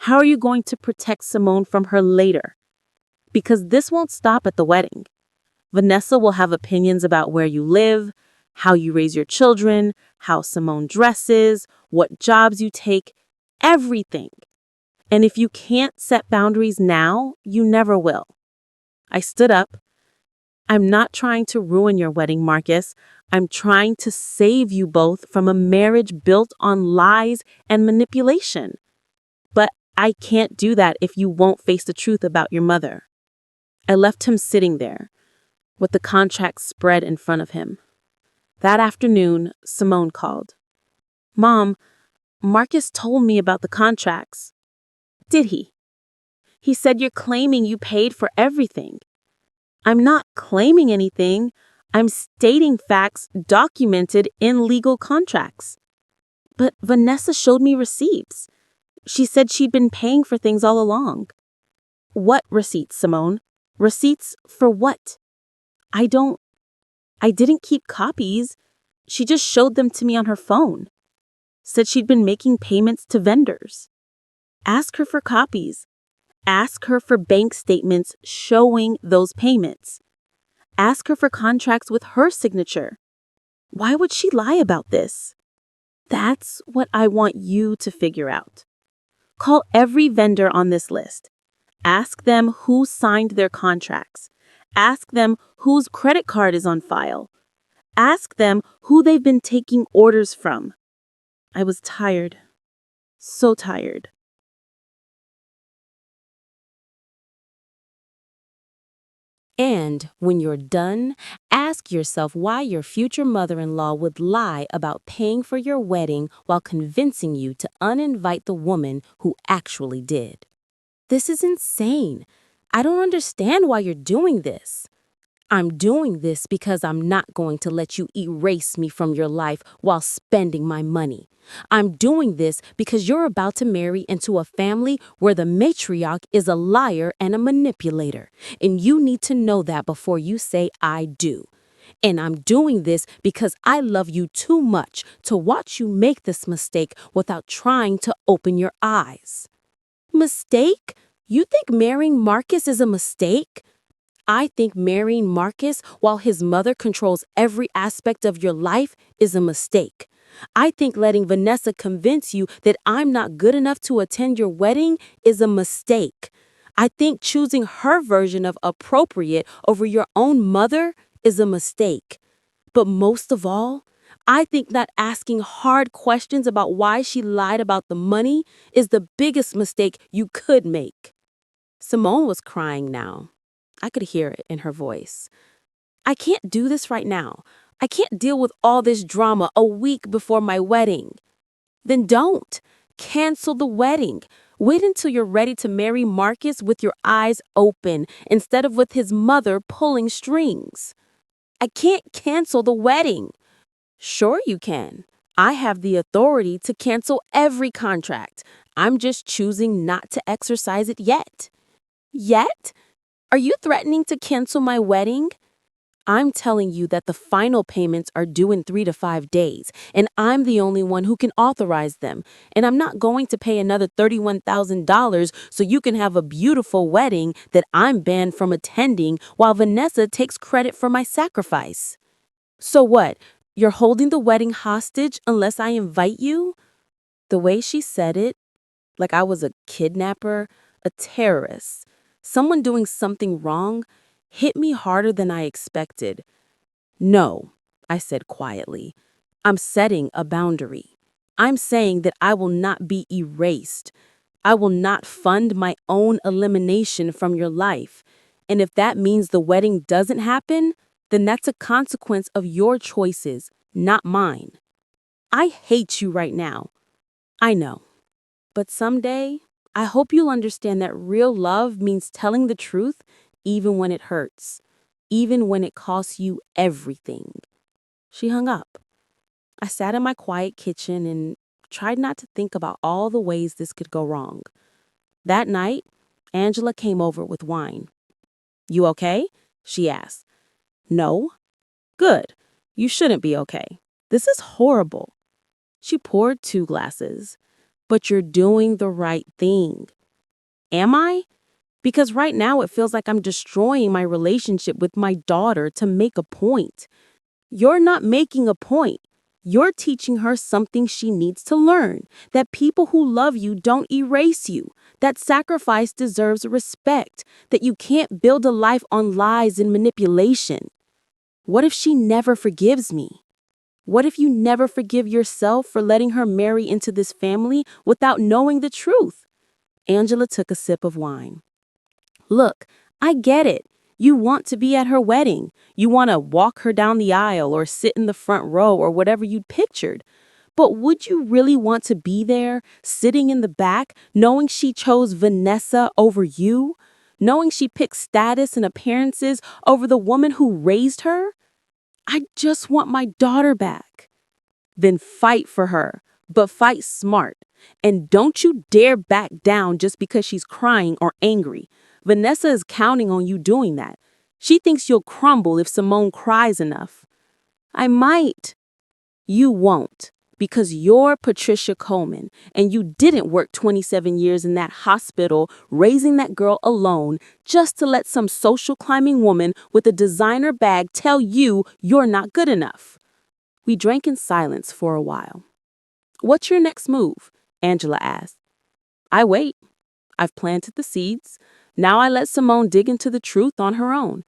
how are you going to protect Simone from her later? Because this won't stop at the wedding. Vanessa will have opinions about where you live, how you raise your children, how Simone dresses, what jobs you take, everything. And if you can't set boundaries now, you never will. I stood up. I'm not trying to ruin your wedding, Marcus. I'm trying to save you both from a marriage built on lies and manipulation. But I can't do that if you won't face the truth about your mother. I left him sitting there, with the contract spread in front of him. That afternoon, Simone called. Mom, Marcus told me about the contracts. Did he? He said you're claiming you paid for everything. I'm not claiming anything. I'm stating facts documented in legal contracts. But Vanessa showed me receipts. She said she'd been paying for things all along. What receipts, Simone? Receipts for what? I didn't keep copies. She just showed them to me on her phone. Said she'd been making payments to vendors. Ask her for copies. Ask her for bank statements showing those payments. Ask her for contracts with her signature. Why would she lie about this? That's what I want you to figure out. Call every vendor on this list. Ask them who signed their contracts. Ask them whose credit card is on file. Ask them who they've been taking orders from. I was tired. So tired. And when you're done, ask yourself why your future mother-in-law would lie about paying for your wedding while convincing you to uninvite the woman who actually did. This is insane. I don't understand why you're doing this. I'm doing this because I'm not going to let you erase me from your life while spending my money. I'm doing this because you're about to marry into a family where the matriarch is a liar and a manipulator, and you need to know that before you say I do. And I'm doing this because I love you too much to watch you make this mistake without trying to open your eyes. Mistake? You think marrying Marcus is a mistake? I think marrying Marcus while his mother controls every aspect of your life is a mistake. I think letting Vanessa convince you that I'm not good enough to attend your wedding is a mistake. I think choosing her version of appropriate over your own mother is a mistake. But most of all, I think that asking hard questions about why she lied about the money is the biggest mistake you could make. Simone was crying now. I could hear it in her voice. I can't do this right now. I can't deal with all this drama a week before my wedding. Then don't. Cancel the wedding. Wait until you're ready to marry Marcus with your eyes open instead of with his mother pulling strings. I can't cancel the wedding. Sure you can. I have the authority to cancel every contract. I'm just choosing not to exercise it yet. Yet? Are you threatening to cancel my wedding? I'm telling you that the final payments are due in 3 to 5 days, and I'm the only one who can authorize them. And I'm not going to pay another $31,000 so you can have a beautiful wedding that I'm banned from attending while Vanessa takes credit for my sacrifice. So what? You're holding the wedding hostage unless I invite you? The way she said it, like I was a kidnapper, a terrorist, someone doing something wrong, hit me harder than I expected. No, I said quietly. I'm setting a boundary. I'm saying that I will not be erased. I will not fund my own elimination from your life. And if that means the wedding doesn't happen, then that's a consequence of your choices, not mine. I hate you right now. I know. But someday, I hope you'll understand that real love means telling the truth even when it hurts, even when it costs you everything. She hung up. I sat in my quiet kitchen and tried not to think about all the ways this could go wrong. That night, Angela came over with wine. "You okay?" she asked. "No." "Good. You shouldn't be okay. This is horrible." She poured 2 glasses. "But you're doing the right thing." "Am I?" "Because right now it feels like I'm destroying my relationship with my daughter to make a point." "You're not making a point. You're teaching her something she needs to learn, that people who love you don't erase you, that sacrifice deserves respect, that you can't build a life on lies and manipulation." What if she never forgives me? What if you never forgive yourself for letting her marry into this family without knowing the truth? Angela took a sip of wine. "Look, I get it. You want to be at her wedding. You want to walk her down the aisle or sit in the front row or whatever you'd pictured. But would you really want to be there, sitting in the back, knowing she chose Vanessa over you? Knowing she picked status and appearances over the woman who raised her? I just want my daughter back." "Then fight for her, but fight smart. And don't you dare back down just because she's crying or angry. Vanessa is counting on you doing that. She thinks you'll crumble if Simone cries enough." "I might." "You won't, because you're Patricia Coleman, and you didn't work 27 years in that hospital raising that girl alone just to let some social climbing woman with a designer bag tell you you're not good enough." We drank in silence for a while. "What's your next move?" Angela asked. "I wait. I've planted the seeds. Now I let Simone dig into the truth on her own.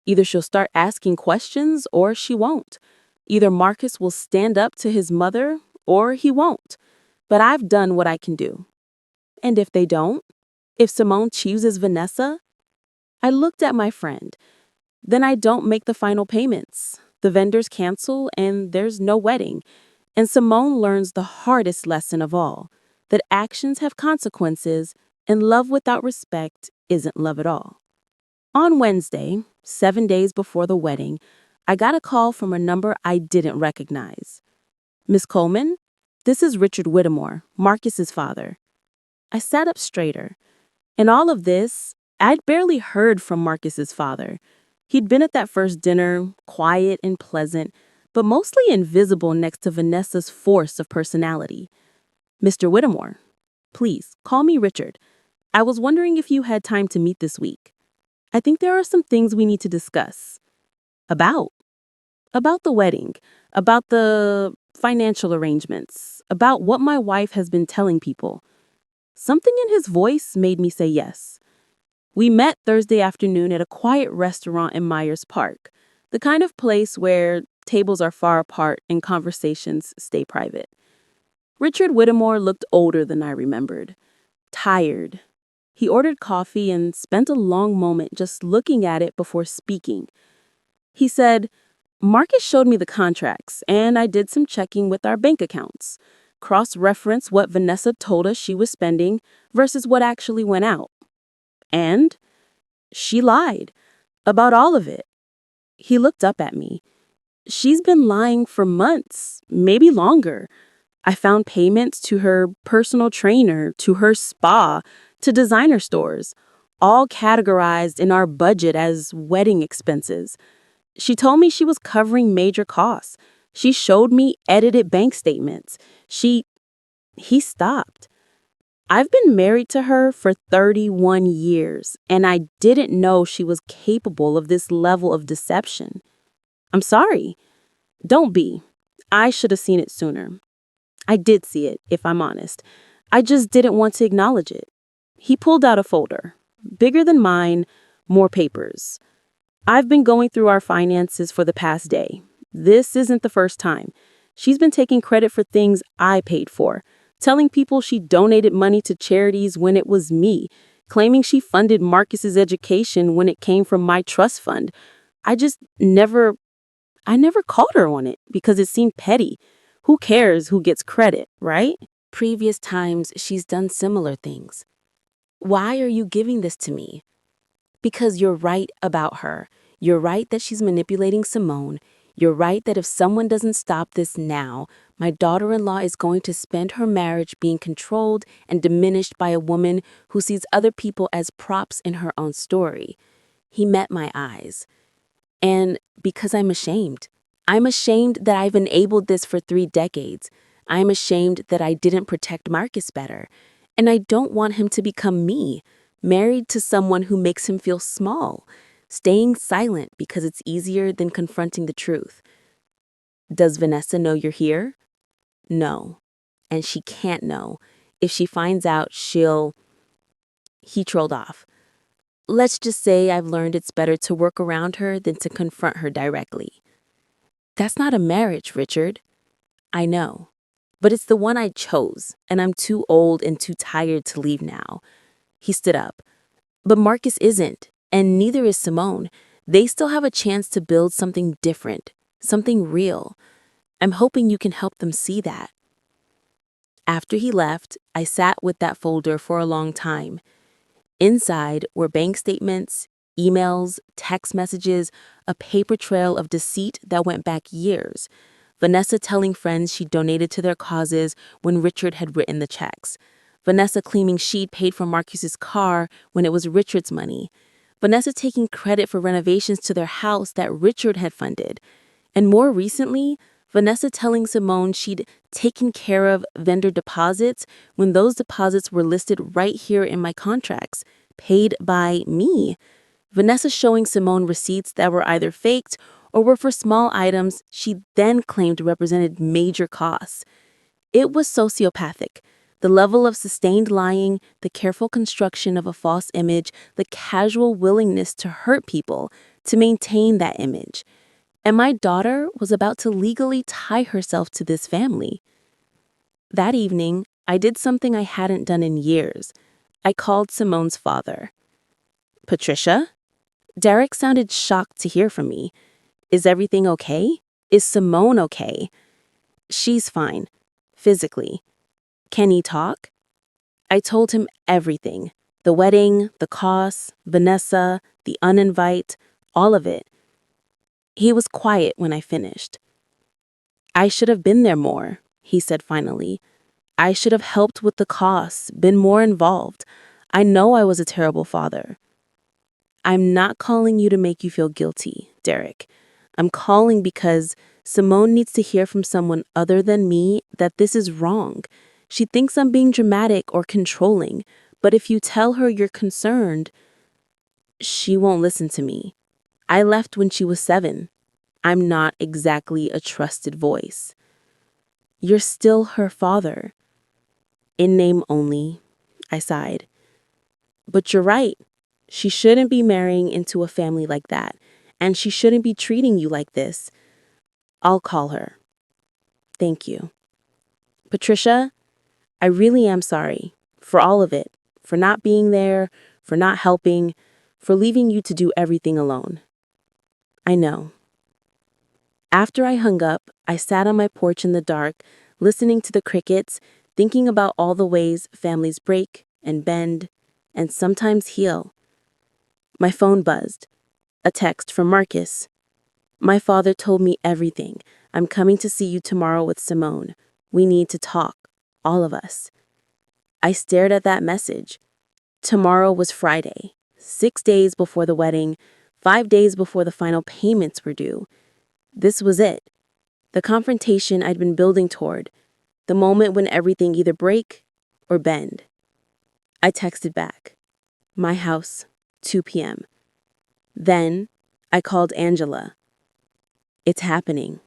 Either she'll start asking questions or she won't. Either Marcus will stand up to his mother or he won't. But I've done what I can do." "And if they don't? If Simone chooses Vanessa?" I looked at my friend. "Then I don't make the final payments. The vendors cancel and there's no wedding. And Simone learns the hardest lesson of all, that actions have consequences and love without respect isn't love at all." On Wednesday, 7 days before the wedding, I got a call from a number I didn't recognize. "Miss Coleman, this is Richard Whittemore, Marcus's father." I sat up straighter. In all of this, I'd barely heard from Marcus's father. He'd been at that first dinner, quiet and pleasant, but mostly invisible next to Vanessa's force of personality. "Mr. Whittemore, please call me Richard. I was wondering if you had time to meet this week. I think there are some things we need to discuss." "About?" "About the wedding, about the financial arrangements, about what my wife has been telling people." Something in his voice made me say yes. We met Thursday afternoon at a quiet restaurant in Myers Park, the kind of place where tables are far apart and conversations stay private. Richard Whittemore looked older than I remembered. Tired. He ordered coffee and spent a long moment just looking at it before speaking. He said, "Marcus showed me the contracts, and I did some checking with our bank accounts. Cross-reference what Vanessa told us she was spending versus what actually went out. And she lied about all of it." He looked up at me. "She's been lying for months, maybe longer. I found payments to her personal trainer, to her spa, to designer stores, all categorized in our budget as wedding expenses. She told me she was covering major costs. She showed me edited bank statements. He stopped. "I've been married to her for 31 years, and I didn't know she was capable of this level of deception." "I'm sorry." "Don't be. I should have seen it sooner." I did see it, if I'm honest. I just didn't want to acknowledge it. He pulled out a folder, bigger than mine, more papers. "I've been going through our finances for the past day. This isn't the first time. She's been taking credit for things I paid for, telling people she donated money to charities when it was me, claiming she funded Marcus's education when it came from my trust fund. I just never I never called her on it because it seemed petty. Who cares who gets credit, right? Previous times she's done similar things. Why are you giving this to me? Because you're right about her. You're right that she's manipulating Simone. You're right that if someone doesn't stop this now, my daughter-in-law is going to spend her marriage being controlled and diminished by a woman who sees other people as props in her own story. He met my eyes. And because I'm ashamed. I'm ashamed that I've enabled this for 3 decades. I'm ashamed that I didn't protect Marcus better. And I don't want him to become me, married to someone who makes him feel small, staying silent because it's easier than confronting the truth. Does Vanessa know you're here? No. And she can't know. If she finds out, He trolled off. Let's just say I've learned it's better to work around her than to confront her directly. That's not a marriage, Richard. I know. But it's the one I chose, and I'm too old and too tired to leave now. He stood up. But Marcus isn't, and neither is Simone. They still have a chance to build something different, something real. I'm hoping you can help them see that. After he left, I sat with that folder for a long time. Inside were bank statements, emails, text messages, a paper trail of deceit that went back years. Vanessa telling friends she donated to their causes when Richard had written the checks. Vanessa claiming she'd paid for Marcus's car when it was Richard's money. Vanessa taking credit for renovations to their house that Richard had funded. And more recently, Vanessa telling Simone she'd taken care of vendor deposits when those deposits were listed right here in my contracts, paid by me. Vanessa showing Simone receipts that were either faked or were for small items she then claimed represented major costs. It was sociopathic. The level of sustained lying, the careful construction of a false image, the casual willingness to hurt people to maintain that image. And my daughter was about to legally tie herself to this family. That evening, I did something I hadn't done in years. I called Simone's father. Patricia? Derek sounded shocked to hear from me. Is everything okay? Is Simone okay? She's fine, physically. Can he talk? I told him everything. The wedding, the costs, Vanessa, the uninvited, all of it. He was quiet when I finished. I should have been there more, he said finally. I should have helped with the costs, been more involved. I know I was a terrible father. I'm not calling you to make you feel guilty, Derek. I'm calling because Simone needs to hear from someone other than me that this is wrong. She thinks I'm being dramatic or controlling, but if you tell her you're concerned, she won't listen to me. I left when she was 7. I'm not exactly a trusted voice. You're still her father. In name only, I sighed. But you're right. She shouldn't be marrying into a family like that, and she shouldn't be treating you like this. I'll call her. Thank you. Patricia, I really am sorry for all of it, for not being there, for not helping, for leaving you to do everything alone. I know. After I hung up, I sat on my porch in the dark, listening to the crickets, thinking about all the ways families break and bend and sometimes heal. My phone buzzed. A text from Marcus. My father told me everything. I'm coming to see you tomorrow with Simone. We need to talk, all of us. I stared at that message. Tomorrow was Friday, 6 days before the wedding, 5 days before the final payments were due. This was it. The confrontation I'd been building toward. The moment when everything either break or bend. I texted back. My house, 2 p.m. Then I called Angela. It's happening,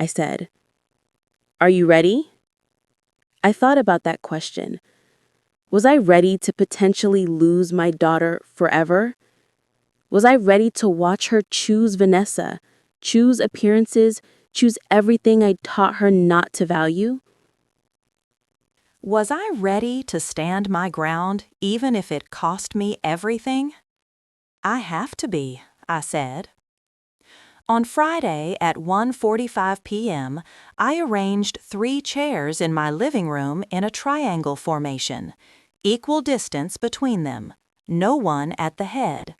I said. Are you ready? I thought about that question. Was I ready to potentially lose my daughter forever? Was I ready to watch her choose Vanessa, choose appearances, choose everything I taught her not to value? Was I ready to stand my ground even if it cost me everything? I have to be, I said. On Friday at 1:45 p.m., I arranged 3 chairs in my living room in a triangle formation, equal distance between them, no one at the head.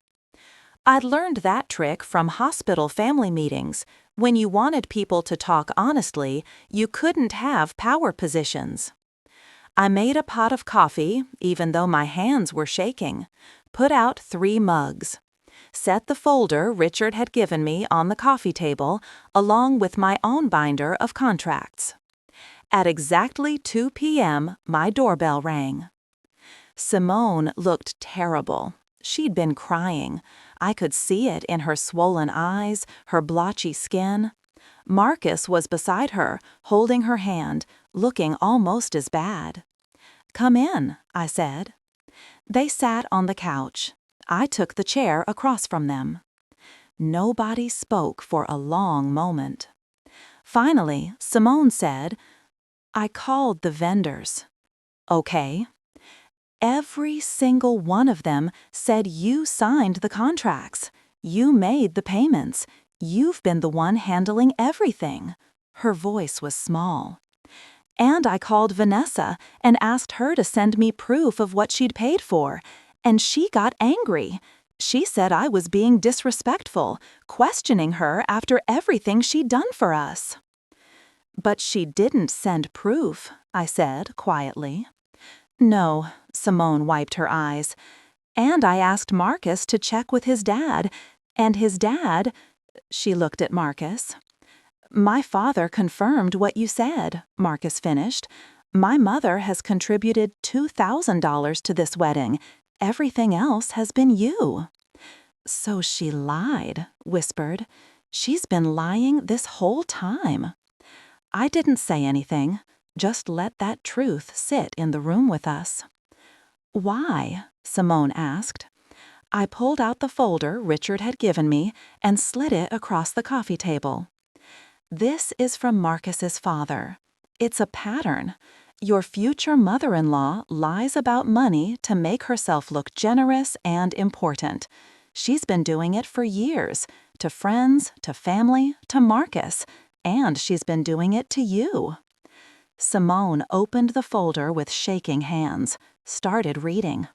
I'd learned that trick from hospital family meetings. When you wanted people to talk honestly, you couldn't have power positions. I made a pot of coffee, even though my hands were shaking, put out 3 mugs, set the folder Richard had given me on the coffee table, along with my own binder of contracts. At exactly 2 p.m., my doorbell rang. Simone looked terrible. She'd been crying. I could see it in her swollen eyes, her blotchy skin. Marcus was beside her, holding her hand, looking almost as bad. "Come in," I said. They sat on the couch. I took the chair across from them. Nobody spoke for a long moment. Finally, Simone said, "I called the vendors." "Okay." "Every single one of them said you signed the contracts. You made the payments. You've been the one handling everything." Her voice was small. "And I called Vanessa and asked her to send me proof of what she'd paid for, and she got angry. She said I was being disrespectful, questioning her after everything she'd done for us." "But she didn't send proof," I said quietly. "No," Simone wiped her eyes. "And I asked Marcus to check with his dad, and his dad—" She looked at Marcus. "My father confirmed what you said," Marcus finished. "My mother has contributed $2,000 to this wedding. Everything else has been you." "So she lied," whispered. "She's been lying this whole time." I didn't say anything, just let that truth sit in the room with us. "Why?" Simone asked. I pulled out the folder Richard had given me and slid it across the coffee table. "This is from Marcus's father. It's a pattern. Your future mother-in-law lies about money to make herself look generous and important. She's been doing it for years, to friends, to family, to Marcus, and she's been doing it to you." Simone opened the folder with shaking hands, started reading.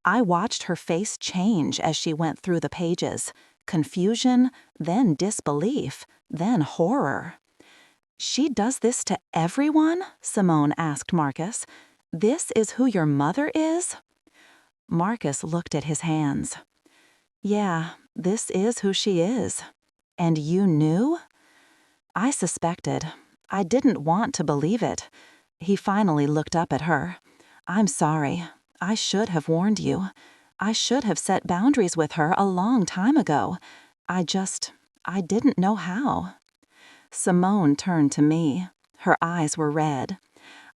I watched her face change as she went through the pages. Confusion, then disbelief, then horror. "She does this to everyone?" Simone asked Marcus. "This is who your mother is?" Marcus looked at his hands. "Yeah, this is who she is." "And you knew?" I suspected. I didn't want to believe it. He finally looked up at her. "I'm sorry. I should have warned you. I should have set boundaries with her a long time ago. I didn't know how." Simone turned to me. Her eyes were red.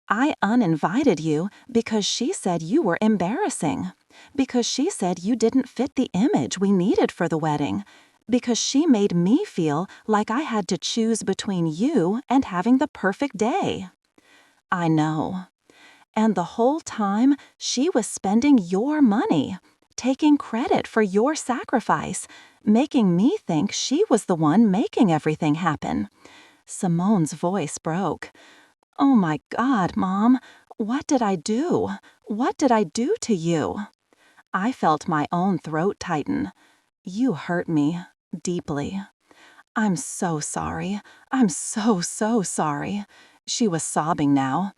"I uninvited you because she said you were embarrassing. Because she said you didn't fit the image we needed for the wedding. Because she made me feel like I had to choose between you and having the perfect day." "I know." "And the whole time, she was spending your money, taking credit for your sacrifice, making me think she was the one making everything happen." Simone's voice broke. "Oh my God, Mom, what did I do? What did I do to you?" I felt my own throat tighten. "You hurt me, deeply." "I'm so sorry. I'm so sorry." She was sobbing now.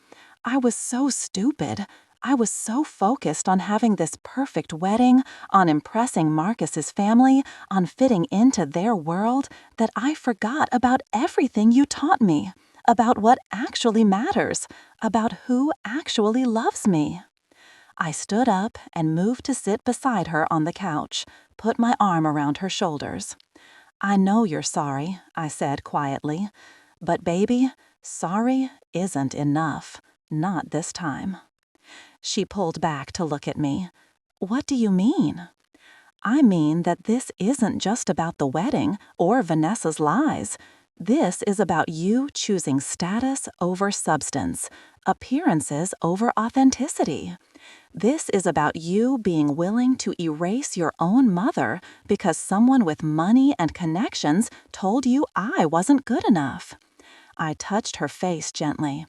"I was so stupid. I was so focused on having this perfect wedding, on impressing Marcus's family, on fitting into their world, that I forgot about everything you taught me, about what actually matters, about who actually loves me." I stood up and moved to sit beside her on the couch, put my arm around her shoulders. "I know you're sorry," I said quietly. "But baby, sorry isn't enough. Not this time." She pulled back to look at me. "What do you mean?" "I mean that this isn't just about the wedding or Vanessa's lies. This is about you choosing status over substance, appearances over authenticity. This is about you being willing to erase your own mother because someone with money and connections told you I wasn't good enough. I touched her face gently.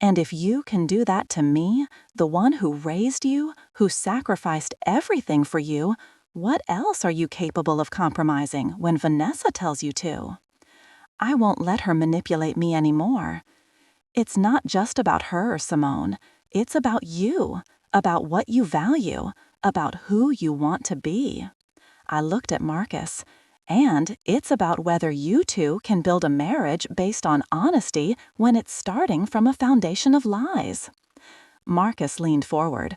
And if you can do that to me, the one who raised you, who sacrificed everything for you, what else are you capable of compromising when Vanessa tells you to? I won't let her manipulate me anymore. It's not just about her, Simone. It's about you, about what you value, about who you want to be. I looked at Marcus. And it's about whether you two can build a marriage based on honesty when it's starting from a foundation of lies. Marcus leaned forward.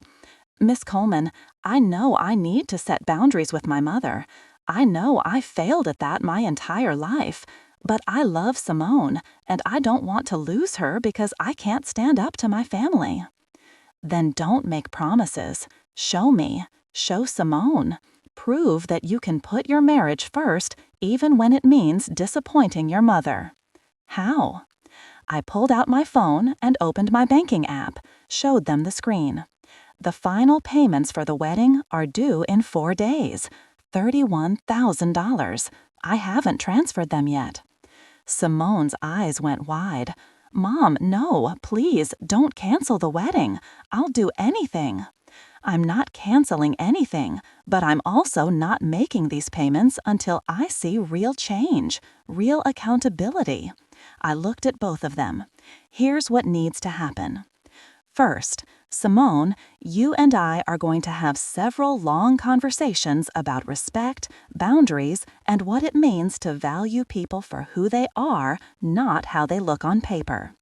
Miss Coleman, I know I need to set boundaries with my mother. I know I failed at that my entire life. But I love Simone, and I don't want to lose her because I can't stand up to my family. Then don't make promises. Show me. Show Simone. Prove that you can put your marriage first, even when it means disappointing your mother. How? I pulled out my phone and opened my banking app, showed them the screen. The final payments for the wedding are due in 4 days, $31,000. I haven't transferred them yet. Simone's eyes went wide. Mom, no, please, don't cancel the wedding. I'll do anything. I'm not canceling anything, but I'm also not making these payments until I see real change, real accountability. I looked at both of them. Here's what needs to happen. First, Simone, you and I are going to have several long conversations about respect, boundaries, and what it means to value people for who they are, not how they look on paper.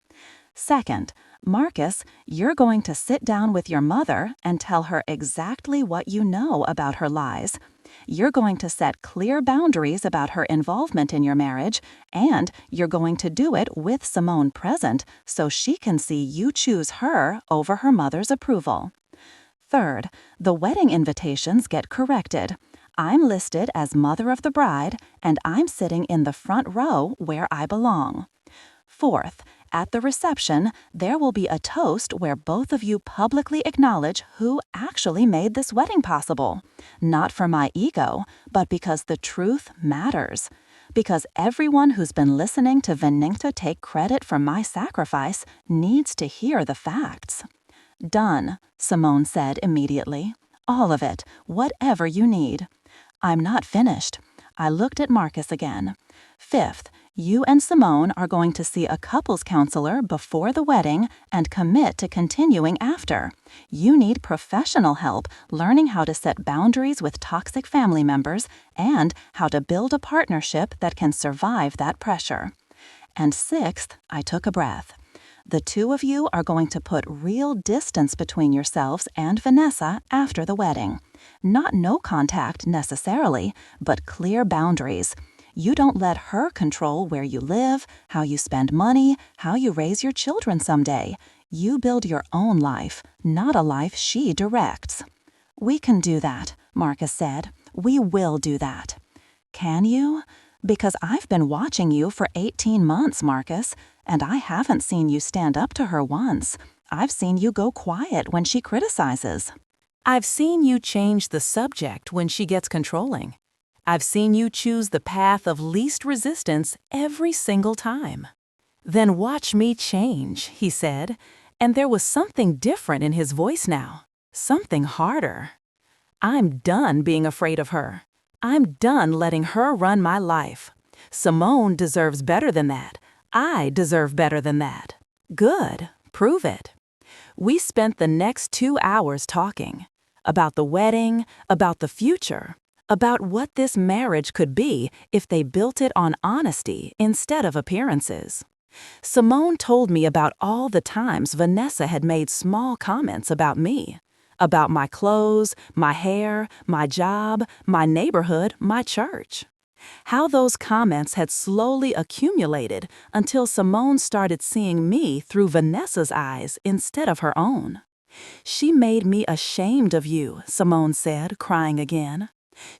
Second, Marcus, you're going to sit down with your mother and tell her exactly what you know about her lies. You're going to set clear boundaries about her involvement in your marriage, and you're going to do it with Simone present so she can see you choose her over her mother's approval. Third, the wedding invitations get corrected. I'm listed as mother of the bride, and I'm sitting in the front row where I belong. Fourth, at the reception, there will be a toast where both of you publicly acknowledge who actually made this wedding possible. Not for my ego, but because the truth matters. Because everyone who's been listening to Vininta take credit for my sacrifice needs to hear the facts. Done, Simone said immediately. All of it, whatever you need. I'm not finished. I looked at Marcus again. Fifth, you and Simone are going to see a couples counselor before the wedding and commit to continuing after. You need professional help learning how to set boundaries with toxic family members and how to build a partnership that can survive that pressure. And sixth, I took a breath. The two of you are going to put real distance between yourselves and Vanessa after the wedding. Not no contact necessarily, but clear boundaries. You don't let her control where you live, how you spend money, how you raise your children someday. You build your own life, not a life she directs. We can do that, Marcus said. We will do that. Can you? Because I've been watching you for 18 months, Marcus, and I haven't seen you stand up to her once. I've seen you go quiet when she criticizes. I've seen you change the subject when she gets controlling. I've seen you choose the path of least resistance every single time. Then watch me change, he said, and there was something different in his voice now, something harder. I'm done being afraid of her. I'm done letting her run my life. Simone deserves better than that. I deserve better than that. Good, prove it. We spent the next 2 hours talking about the wedding, about the future, about what this marriage could be if they built it on honesty instead of appearances. Simone told me about all the times Vanessa had made small comments about me, about my clothes, my hair, my job, my neighborhood, my church. How those comments had slowly accumulated until Simone started seeing me through Vanessa's eyes instead of her own. She made me ashamed of you, Simone said, crying again.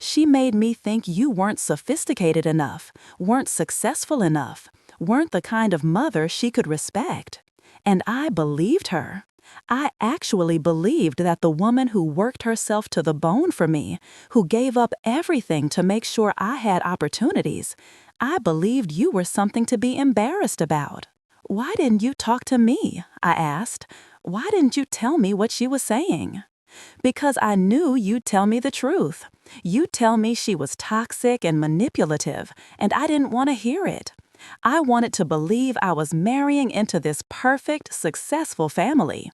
She made me think you weren't sophisticated enough, weren't successful enough, weren't the kind of mother she could respect. And I believed her. I actually believed that the woman who worked herself to the bone for me, who gave up everything to make sure I had opportunities, I believed you were something to be embarrassed about. Why didn't you talk to me? I asked. Why didn't you tell me what she was saying? Because I knew you'd tell me the truth. You'd tell me she was toxic and manipulative, and I didn't want to hear it. I wanted to believe I was marrying into this perfect, successful family.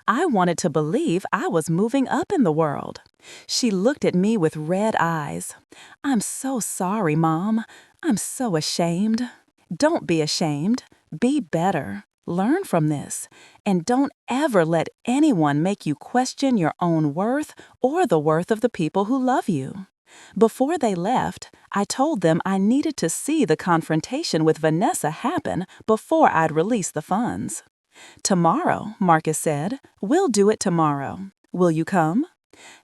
I wanted to believe I was moving up in the world. She looked at me with red eyes. "I'm so sorry, Mom. I'm so ashamed." Don't be ashamed. Be better. Learn from this. And don't ever let anyone make you question your own worth or the worth of the people who love you. Before they left, I told them I needed to see the confrontation with Vanessa happen before I'd release the funds. "Tomorrow," Marcus said. "We'll do it tomorrow. Will you come?"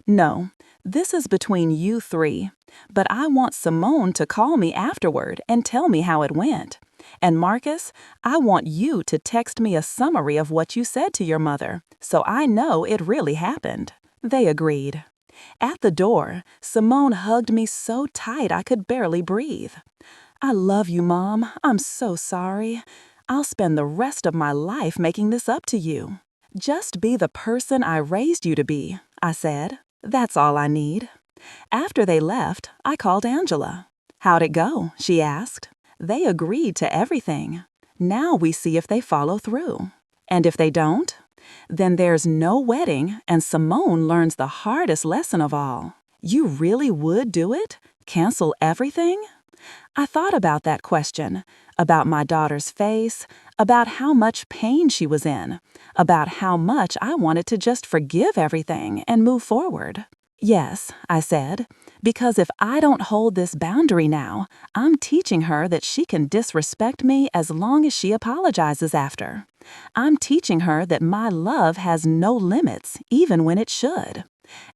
"No, this is between you three, but I want Simone to call me afterward and tell me how it went. And Marcus, I want you to text me a summary of what you said to your mother, so I know it really happened." They agreed. At the door, Simone hugged me so tight I could barely breathe. "I love you, Mom. I'm so sorry. I'll spend the rest of my life making this up to you." "Just be the person I raised you to be," I said. "That's all I need." After they left, I called Angela. "How'd it go?" she asked. "They agreed to everything. Now we see if they follow through. And if they don't, then there's no wedding and Simone learns the hardest lesson of all. You really would do it? Cancel everything?" I thought about that question, about my daughter's face, about how much pain she was in, about how much I wanted to just forgive everything and move forward. "Yes," I said, "because if I don't hold this boundary now, I'm teaching her that she can disrespect me as long as she apologizes after. I'm teaching her that my love has no limits, even when it should.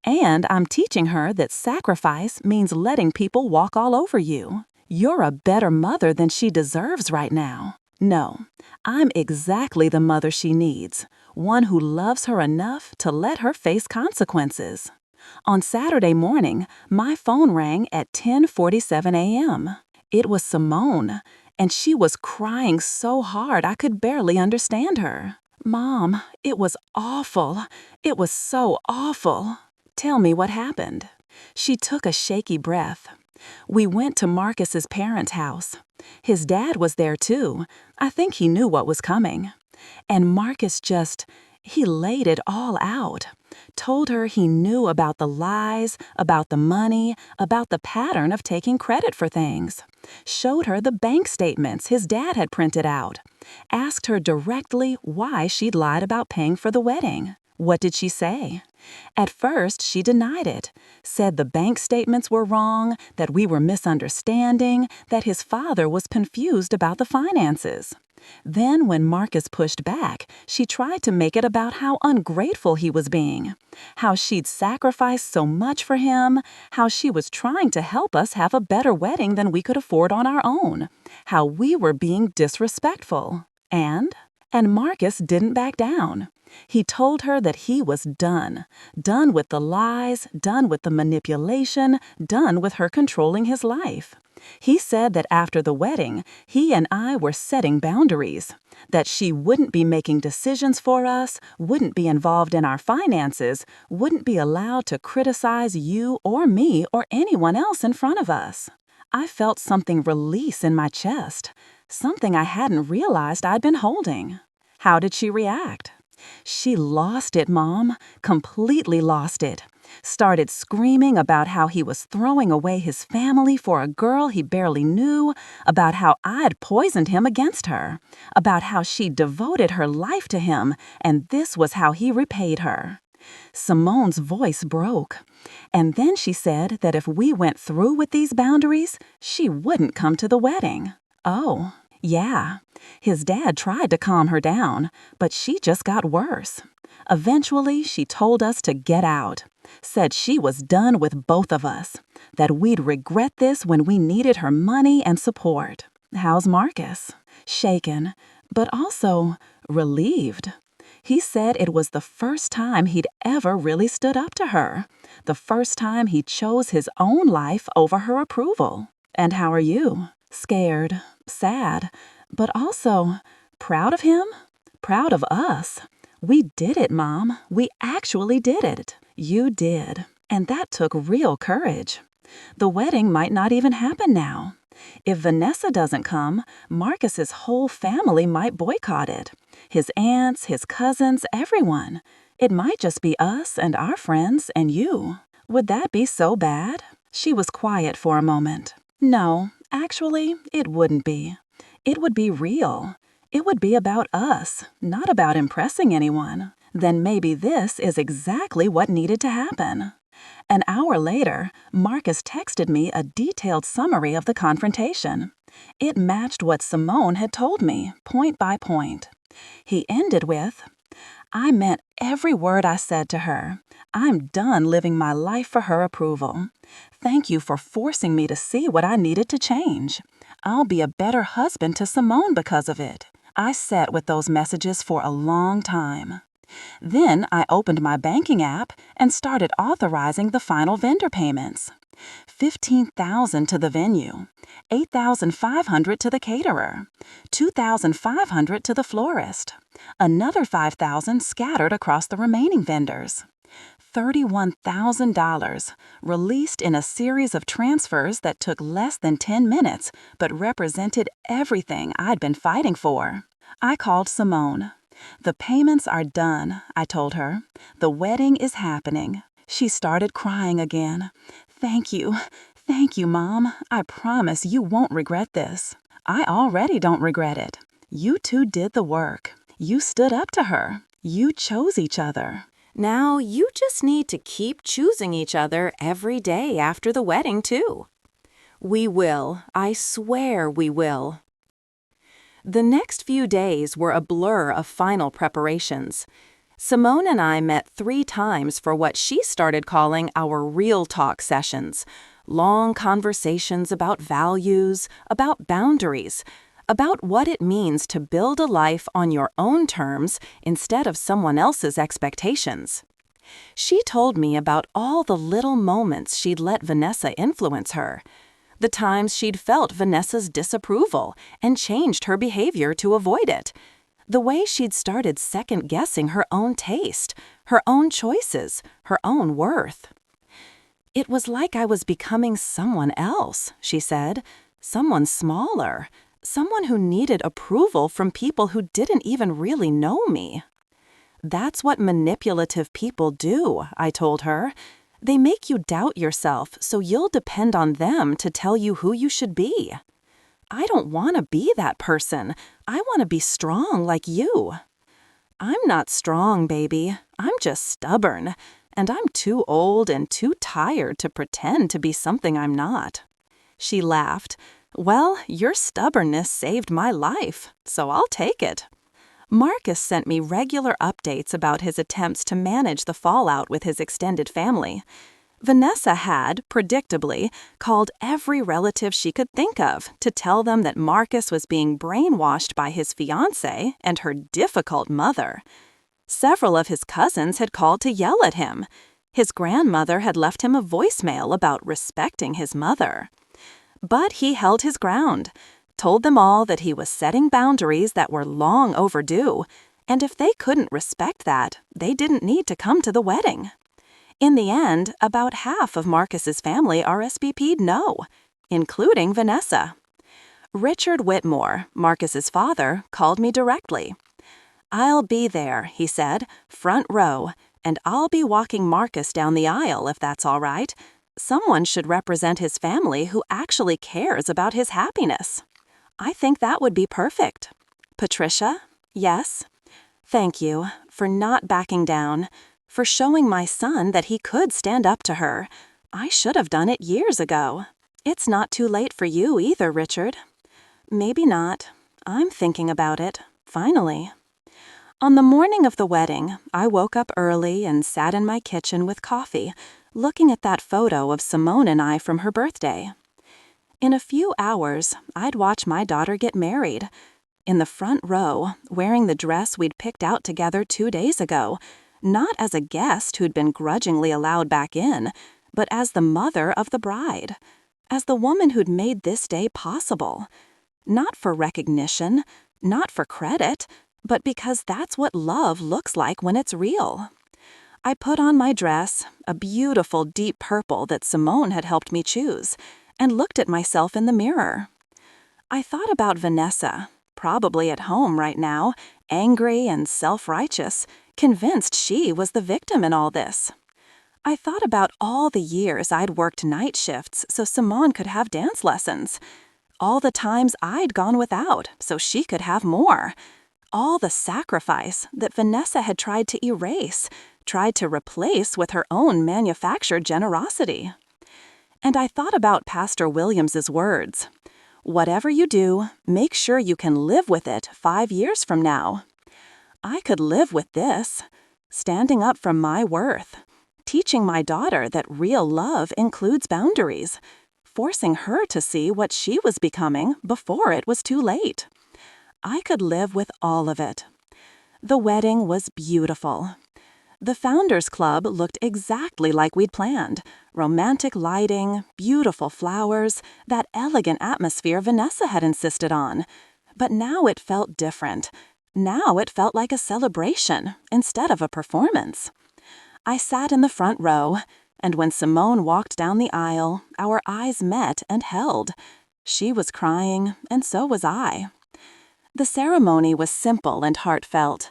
And I'm teaching her that sacrifice means letting people walk all over you. You're a better mother than she deserves right now. No, I'm exactly the mother she needs, one who loves her enough to let her face consequences." On Saturday morning, my phone rang at 10:47 a.m. It was Simone, and she was crying so hard I could barely understand her. "Mom, it was awful. It was so awful." "Tell me what happened." She took a shaky breath. "We went to Marcus's parents' house. His dad was there too. I think he knew what was coming. And Marcus he laid it all out. Told her he knew about the lies, about the money, about the pattern of taking credit for things. Showed her the bank statements his dad had printed out. Asked her directly why she'd lied about paying for the wedding. What did she say? At first, she denied it, said the bank statements were wrong, that we were misunderstanding, that his father was confused about the finances. Then, when Marcus pushed back, she tried to make it about how ungrateful he was being, how she'd sacrificed so much for him, how she was trying to help us have a better wedding than we could afford on our own, how we were being disrespectful. And Marcus didn't back down. He told her that he was done with the lies, done with the manipulation, done with her controlling his life. He said that after the wedding, he and I were setting boundaries, that she wouldn't be making decisions for us, wouldn't be involved in our finances, wouldn't be allowed to criticize you or me or anyone else in front of us. I felt something release in my chest, something I hadn't realized I'd been holding. How did she react? She lost it, Mom, completely lost it. Started screaming about how he was throwing away his family for a girl he barely knew, about how I'd poisoned him against her, about how she'd devoted her life to him, and this was how he repaid her. Simone's voice broke, and then she said that if we went through with these boundaries, she wouldn't come to the wedding. Oh, yeah. His dad tried to calm her down, but she just got worse. Eventually, she told us to get out. Said she was done with both of us, that we'd regret this when we needed her money and support. How's Marcus? shaken, but also relieved. He said it was the first time he'd ever really stood up to her, the first time he chose his own life over her approval. "And how are you?" "Scared, sad, but also proud of him, proud of us. We did it, Mom. We actually did it." "You did, and that took real courage. The wedding might not even happen now. If Vanessa doesn't come, Marcus's whole family might boycott it. His aunts, his cousins, everyone. It might just be us and our friends and you. Would that be so bad?" She was quiet for a moment. "No, actually, it wouldn't be. It would be real. It would be about us, not about impressing anyone. Then maybe this is exactly what needed to happen." An hour later, Marcus texted me a detailed summary of the confrontation. It matched what Simone had told me, point by point. He ended with, "I meant every word I said to her. I'm done living my life for her approval. Thank you for forcing me to see what I needed to change. I'll be a better husband to Simone because of it." I sat with those messages for a long time. Then I opened my banking app and started authorizing the final vendor payments. $15,000 to the venue, $8,500 to the caterer, $2,500 to the florist, another $5,000 scattered across the remaining vendors. $31,000 released in a series of transfers that took less than 10 minutes but represented everything I'd been fighting for. I called Simone. "The payments are done," I told her. "The wedding is happening." She started crying again. Thank you, Mom. I promise you won't regret this." "I already don't regret it. You two did the work. You stood up to her. You chose each other. Now you just need to keep choosing each other every day after the wedding, too." "We will. I swear we will." The next few days were a blur of final preparations. Simone and I met 3 times for what she started calling our real talk sessions. Long conversations about values, about boundaries, about what it means to build a life on your own terms instead of someone else's expectations. She told me about all the little moments she'd let Vanessa influence her. The times she'd felt Vanessa's disapproval and changed her behavior to avoid it. The way she'd started second-guessing her own taste, her own choices, her own worth. "It was like I was becoming someone else," she said. "Someone smaller. Someone who needed approval from people who didn't even really know me." "That's what manipulative people do," I told her. "They make you doubt yourself so you'll depend on them to tell you who you should be." "I don't want to be that person. I want to be strong like you." "I'm not strong, baby. I'm just stubborn. And I'm too old and too tired to pretend to be something I'm not." She laughed. "Well, your stubbornness saved my life, so I'll take it." Marcus sent me regular updates about his attempts to manage the fallout with his extended family. Vanessa had, predictably, called every relative she could think of to tell them that Marcus was being brainwashed by his fiancée and her difficult mother. Several of his cousins had called to yell at him. His grandmother had left him a voicemail about respecting his mother. But he held his ground, told them all that he was setting boundaries that were long overdue, and if they couldn't respect that, they didn't need to come to the wedding. In the end, about half of Marcus's family RSVP'd no, including Vanessa. Richard Whitmore, Marcus's father, called me directly. "I'll be there," he said, "front row, and I'll be walking Marcus down the aisle if that's all right. Someone should represent his family who actually cares about his happiness." "I think that would be perfect." "Patricia?" "Yes?" "Thank you for not backing down, for showing my son that he could stand up to her. I should have done it years ago. It's not too late for you either, Richard." "Maybe not. I'm thinking about it, finally." On the morning of the wedding, I woke up early and sat in my kitchen with coffee, looking at that photo of Simone and I from her birthday. In a few hours, I'd watch my daughter get married. in the front row, wearing the dress we'd picked out together 2 days ago, not as a guest who'd been grudgingly allowed back in, but as the mother of the bride, as the woman who'd made this day possible. Not for recognition, not for credit, but because that's what love looks like when it's real. I put on my dress, a beautiful deep purple that Simone had helped me choose, and looked at myself in the mirror. I thought about Vanessa, probably at home right now, angry and self-righteous, convinced she was the victim in all this. I thought about all the years I'd worked night shifts so Simone could have dance lessons, all the times I'd gone without so she could have more, all the sacrifice that Vanessa had tried to erase, tried to replace with her own manufactured generosity. And I thought about Pastor Williams's words, "Whatever you do, make sure you can live with it 5 years from now." I could live with this, standing up for my worth, teaching my daughter that real love includes boundaries, forcing her to see what she was becoming before it was too late. I could live with all of it. The wedding was beautiful. The Founders Club looked exactly like we'd planned. Romantic lighting, beautiful flowers, that elegant atmosphere Vanessa had insisted on. But now it felt different. Now it felt like a celebration instead of a performance. I sat in the front row, and when Simone walked down the aisle, our eyes met and held. She was crying, and so was I. The ceremony was simple and heartfelt.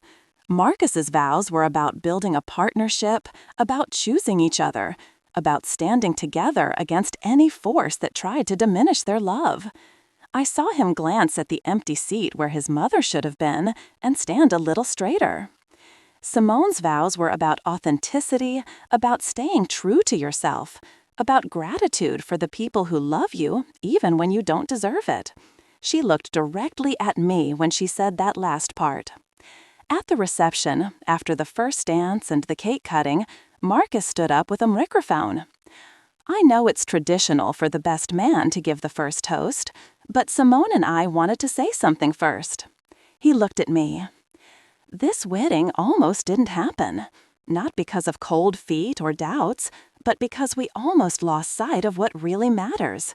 Marcus's vows were about building a partnership, about choosing each other, about standing together against any force that tried to diminish their love. I saw him glance at the empty seat where his mother should have been and stand a little straighter. Simone's vows were about authenticity, about staying true to yourself, about gratitude for the people who love you even when you don't deserve it. She looked directly at me when she said that last part. At the reception, after the first dance and the cake cutting, Marcus stood up with a microphone. I know it's traditional for the best man to give the first toast, but Simone and I wanted to say something first. He looked at me. This wedding almost didn't happen, not because of cold feet or doubts, but because we almost lost sight of what really matters.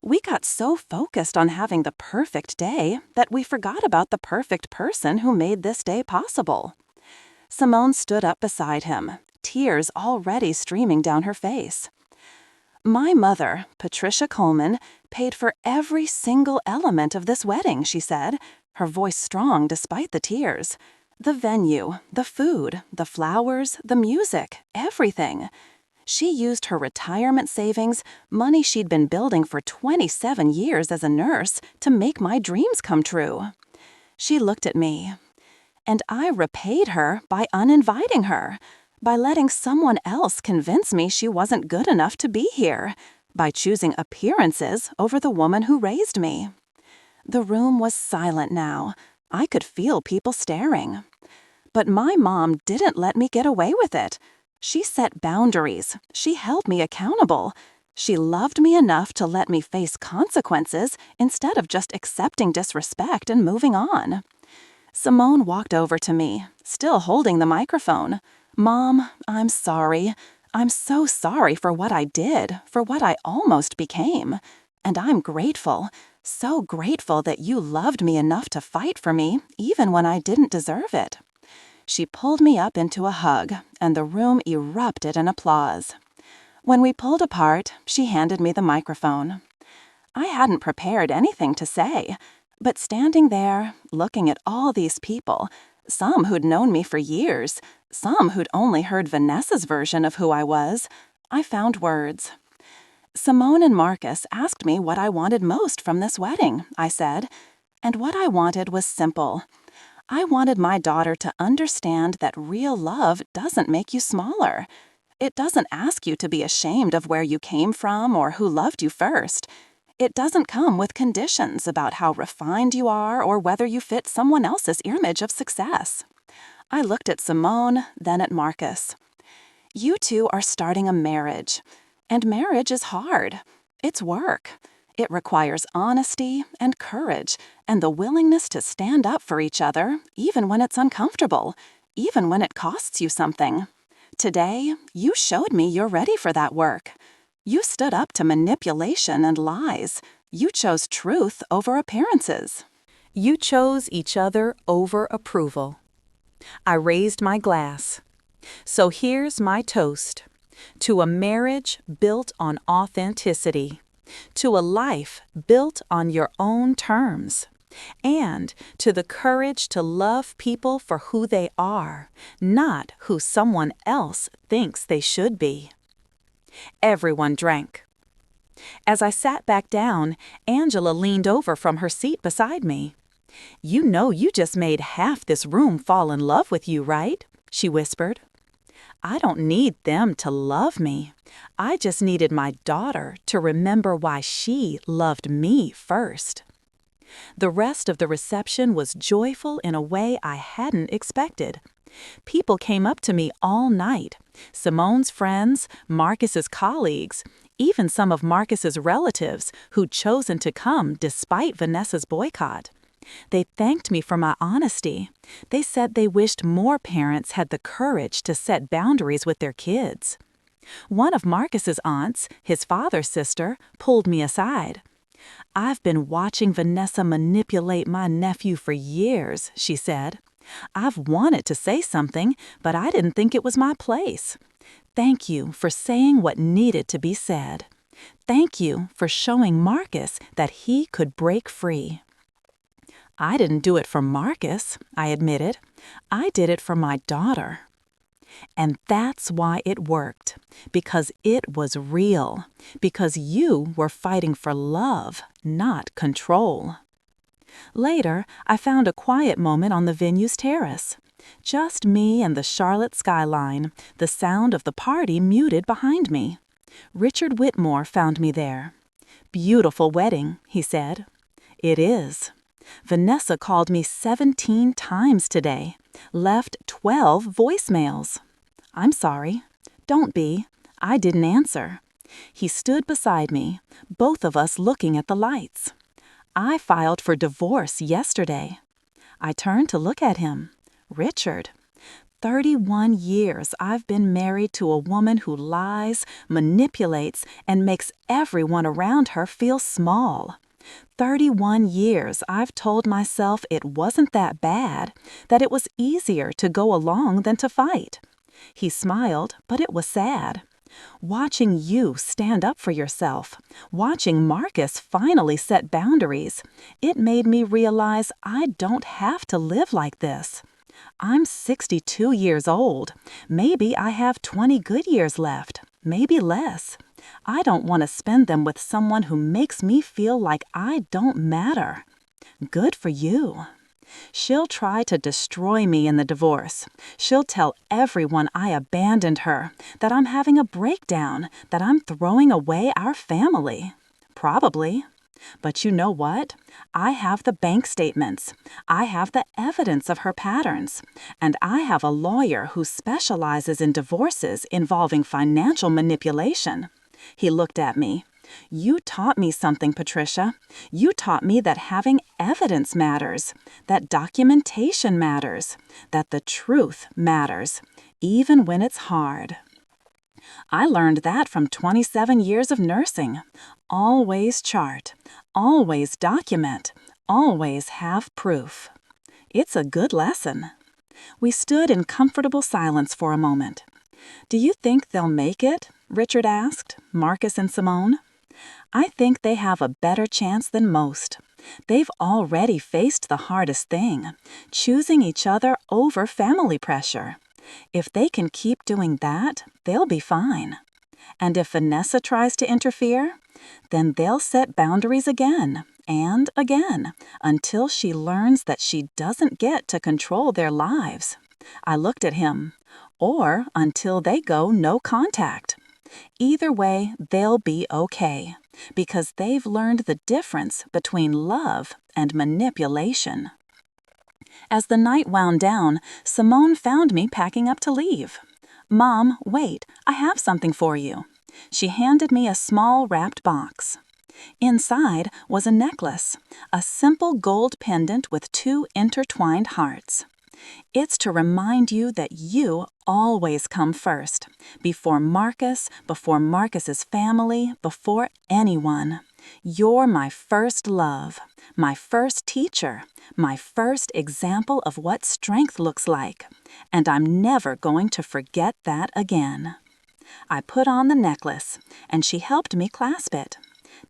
We got so focused on having the perfect day that we forgot about the perfect person who made this day possible. Simone stood up beside him, tears already streaming down her face. My mother, Patricia Coleman, paid for every single element of this wedding, she said, her voice strong despite the tears. The venue, the food, the flowers, the music, everything. She used her retirement savings, money she'd been building for 27 years as a nurse, to make my dreams come true. She looked at me, and I repaid her by uninviting her, by letting someone else convince me she wasn't good enough to be here, by choosing appearances over the woman who raised me. The room was silent now. I could feel people staring. But my mom didn't let me get away with it. She set boundaries. She held me accountable. She loved me enough to let me face consequences instead of just accepting disrespect and moving on. Simone walked over to me, still holding the microphone. "Mom, I'm sorry. I'm so sorry for what I did, for what I almost became. And I'm grateful, so grateful that you loved me enough to fight for me, even when I didn't deserve it." She pulled me up into a hug, and the room erupted in applause. When we pulled apart, she handed me the microphone. I hadn't prepared anything to say, but standing there, looking at all these people, some who'd known me for years, some who'd only heard Vanessa's version of who I was, I found words. Simone and Marcus asked me what I wanted most from this wedding, I said, and what I wanted was simple. I wanted my daughter to understand that real love doesn't make you smaller. It doesn't ask you to be ashamed of where you came from or who loved you first. It doesn't come with conditions about how refined you are or whether you fit someone else's image of success. I looked at Simone, then at Marcus. You two are starting a marriage. And marriage is hard. It's work. It requires honesty and courage and the willingness to stand up for each other, even when it's uncomfortable, even when it costs you something. Today, you showed me you're ready for that work. You stood up to manipulation and lies. You chose truth over appearances. You chose each other over approval. I raised my glass. So here's my toast. To a marriage built on authenticity. To a life built on your own terms. And to the courage to love people for who they are, not who someone else thinks they should be. Everyone drank. As I sat back down, Angela leaned over from her seat beside me. "You know you just made half this room fall in love with you, right?" she whispered. "I don't need them to love me. I just needed my daughter to remember why she loved me first." The rest of the reception was joyful in a way I hadn't expected. People came up to me all night. Simone's friends, Marcus's colleagues, even some of Marcus's relatives who'd chosen to come despite Vanessa's boycott. They thanked me for my honesty. They said they wished more parents had the courage to set boundaries with their kids. One of Marcus's aunts, his father's sister, pulled me aside. "I've been watching Vanessa manipulate my nephew for years," she said. "I've wanted to say something, but I didn't think it was my place. Thank you for saying what needed to be said. Thank you for showing Marcus that he could break free." "I didn't do it for Marcus," I admitted. "I did it for my daughter." And that's why it worked. Because it was real. Because you were fighting for love, not control. Later, I found a quiet moment on the venue's terrace. Just me and the Charlotte skyline, the sound of the party muted behind me. Richard Whitmore found me there. "Beautiful wedding," he said. "It is." Vanessa called me 17 times today, left 12 voicemails. "I'm sorry." "Don't be." I didn't answer. He stood beside me, both of us looking at the lights. "I filed for divorce yesterday." I turned to look at him. "Richard, 31 years I've been married to a woman who lies, manipulates, and makes everyone around her feel small. 31 years I've told myself it wasn't that bad, that it was easier to go along than to fight." He smiled, but it was sad. Watching you stand up for yourself, watching Marcus finally set boundaries, it made me realize I don't have to live like this. I'm 62 years old. Maybe I have 20 good years left, maybe less. I don't want to spend them with someone who makes me feel like I don't matter. Good for you. She'll try to destroy me in the divorce. She'll tell everyone I abandoned her, that I'm having a breakdown, that I'm throwing away our family. Probably. But you know what? I have the bank statements. I have the evidence of her patterns. And I have a lawyer who specializes in divorces involving financial manipulation. He looked at me. "You taught me something, Patricia. You taught me that having evidence matters, that documentation matters, that the truth matters, even when it's hard." I learned that from 27 years of nursing. Always chart, always document, always have proof. It's a good lesson. We stood in comfortable silence for a moment. "Do you think they'll make it?" Richard asked, Marcus and Simone. "I think they have a better chance than most. They've already faced the hardest thing, choosing each other over family pressure. If they can keep doing that, they'll be fine. And if Vanessa tries to interfere, then they'll set boundaries again and again until she learns that she doesn't get to control their lives." I looked at him. "Or until they go no contact. Either way, they'll be okay, because they've learned the difference between love and manipulation." As the night wound down, Simone found me packing up to leave. "Mom, wait, I have something for you." She handed me a small wrapped box. Inside was a necklace, a simple gold pendant with 2 intertwined hearts. It's to remind you that you always come first, before Marcus, before Marcus's family, before anyone. You're my first love, my first teacher, my first example of what strength looks like, and I'm never going to forget that again. I put on the necklace, and she helped me clasp it.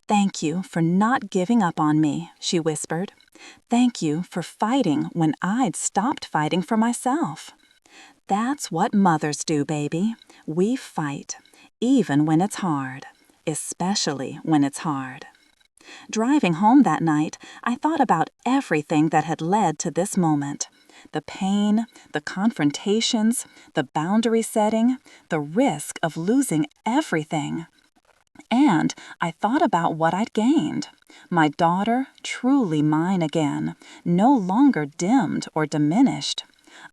"Thank you for not giving up on me," she whispered. "Thank you for fighting when I'd stopped fighting for myself." That's what mothers do, baby. We fight, even when it's hard, especially when it's hard. Driving home that night, I thought about everything that had led to this moment. The pain, the confrontations, the boundary setting, the risk of losing everything. And I thought about what I'd gained. My daughter, truly mine again, no longer dimmed or diminished.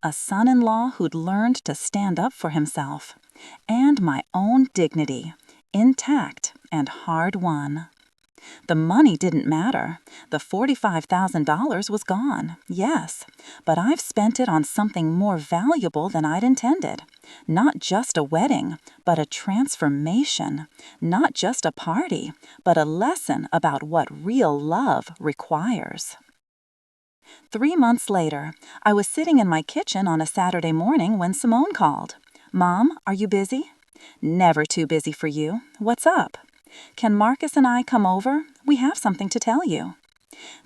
A son-in-law who'd learned to stand up for himself. And my own dignity, intact and hard-won. The money didn't matter. The $45,000 was gone, yes, but I've spent it on something more valuable than I'd intended. Not just a wedding, but a transformation. Not just a party, but a lesson about what real love requires. 3 months later, I was sitting in my kitchen on a Saturday morning when Simone called. "Mom, are you busy?" "Never too busy for you. What's up?" "Can Marcus and I come over? We have something to tell you."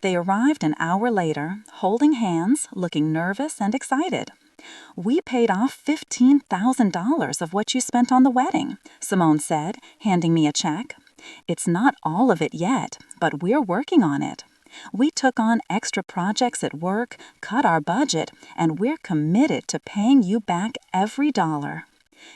They arrived an hour later, holding hands, looking nervous and excited. "We paid off $15,000 of what you spent on the wedding," Simone said, handing me a check. "It's not all of it yet, but we're working on it. We took on extra projects at work, cut our budget, and we're committed to paying you back every dollar."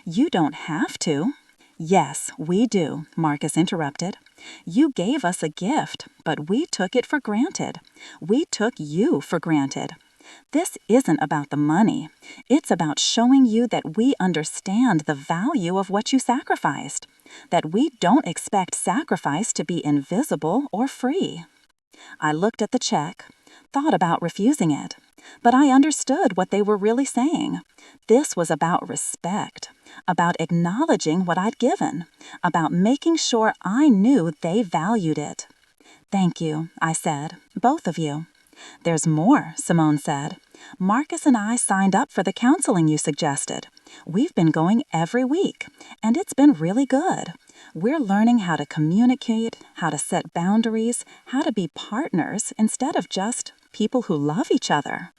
"You don't have to." "Yes, we do," Marcus interrupted. "You gave us a gift, but we took it for granted. We took you for granted. This isn't about the money. It's about showing you that we understand the value of what you sacrificed, that we don't expect sacrifice to be invisible or free." I looked at the check, thought about refusing it, but I understood what they were really saying. This was about respect, about acknowledging what I'd given, about making sure I knew they valued it. "Thank you," I said, "both of you." "There's more," Simone said. "Marcus and I signed up for the counseling you suggested. We've been going every week, and it's been really good. We're learning how to communicate, how to set boundaries, how to be partners instead of just people who love each other.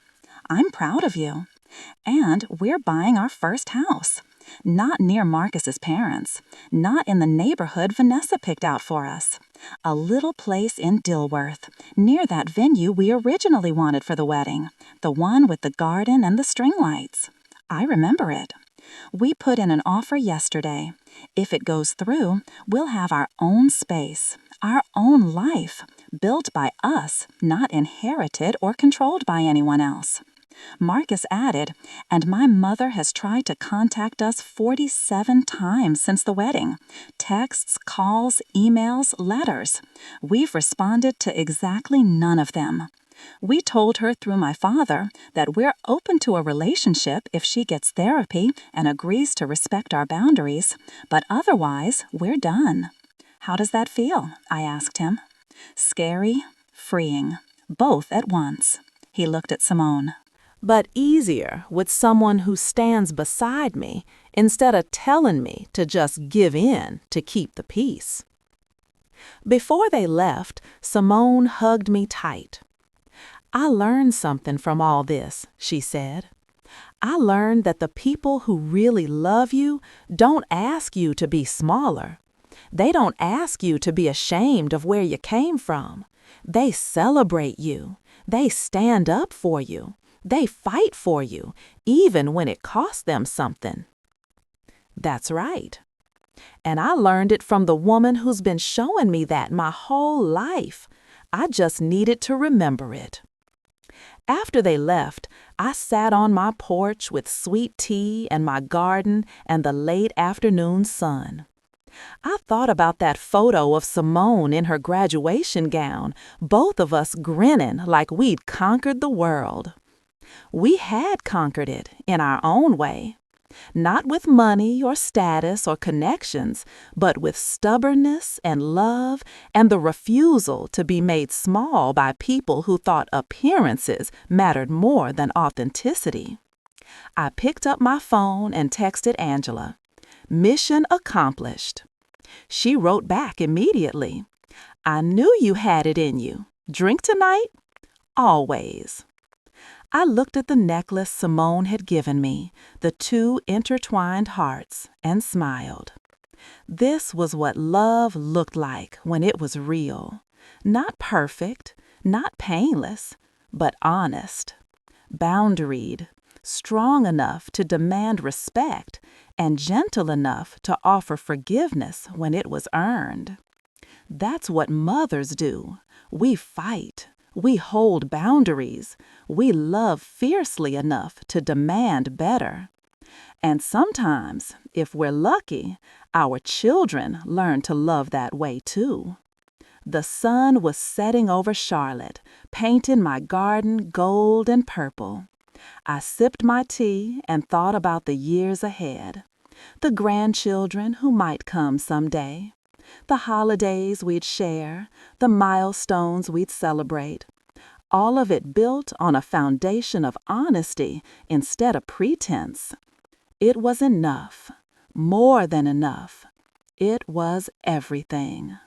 I'm proud of you. And we're buying our first house. Not near Marcus's parents, not in the neighborhood Vanessa picked out for us. A little place in Dilworth, near that venue we originally wanted for the wedding, the one with the garden and the string lights. I remember it. We put in an offer yesterday. If it goes through, we'll have our own space, our own life, built by us, not inherited or controlled by anyone else." Marcus added, "And my mother has tried to contact us 47 times since the wedding. Texts, calls, emails, letters. We've responded to exactly none of them. We told her through my father that we're open to a relationship if she gets therapy and agrees to respect our boundaries, but otherwise, we're done." "How does that feel?" I asked him. "Scary, freeing, both at once." He looked at Simone. But easier with someone who stands beside me instead of telling me to just give in to keep the peace. Before they left, Simone hugged me tight. "I learned something from all this," she said. "I learned that the people who really love you don't ask you to be smaller. They don't ask you to be ashamed of where you came from. They celebrate you. They stand up for you. They fight for you, even when it costs them something." That's right. And I learned it from the woman who's been showing me that my whole life. I just needed to remember it. After they left, I sat on my porch with sweet tea and my garden and the late afternoon sun. I thought about that photo of Simone in her graduation gown, both of us grinning like we'd conquered the world. We had conquered it in our own way. Not with money or status or connections, but with stubbornness and love and the refusal to be made small by people who thought appearances mattered more than authenticity. I picked up my phone and texted Angela. Mission accomplished. She wrote back immediately. I knew you had it in you. Drink tonight? Always. I looked at the necklace Simone had given me, the two intertwined hearts, and smiled. This was what love looked like when it was real. Not perfect, not painless, but honest. Boundaried, strong enough to demand respect, and gentle enough to offer forgiveness when it was earned. That's what mothers do. We fight. We hold boundaries. We love fiercely enough to demand better. And sometimes, if we're lucky, our children learn to love that way too. The sun was setting over Charlotte, painting my garden gold and purple. I sipped my tea and thought about the years ahead, the grandchildren who might come someday, the holidays we'd share, the milestones we'd celebrate, all of it built on a foundation of honesty instead of pretense. It was enough, more than enough. It was everything.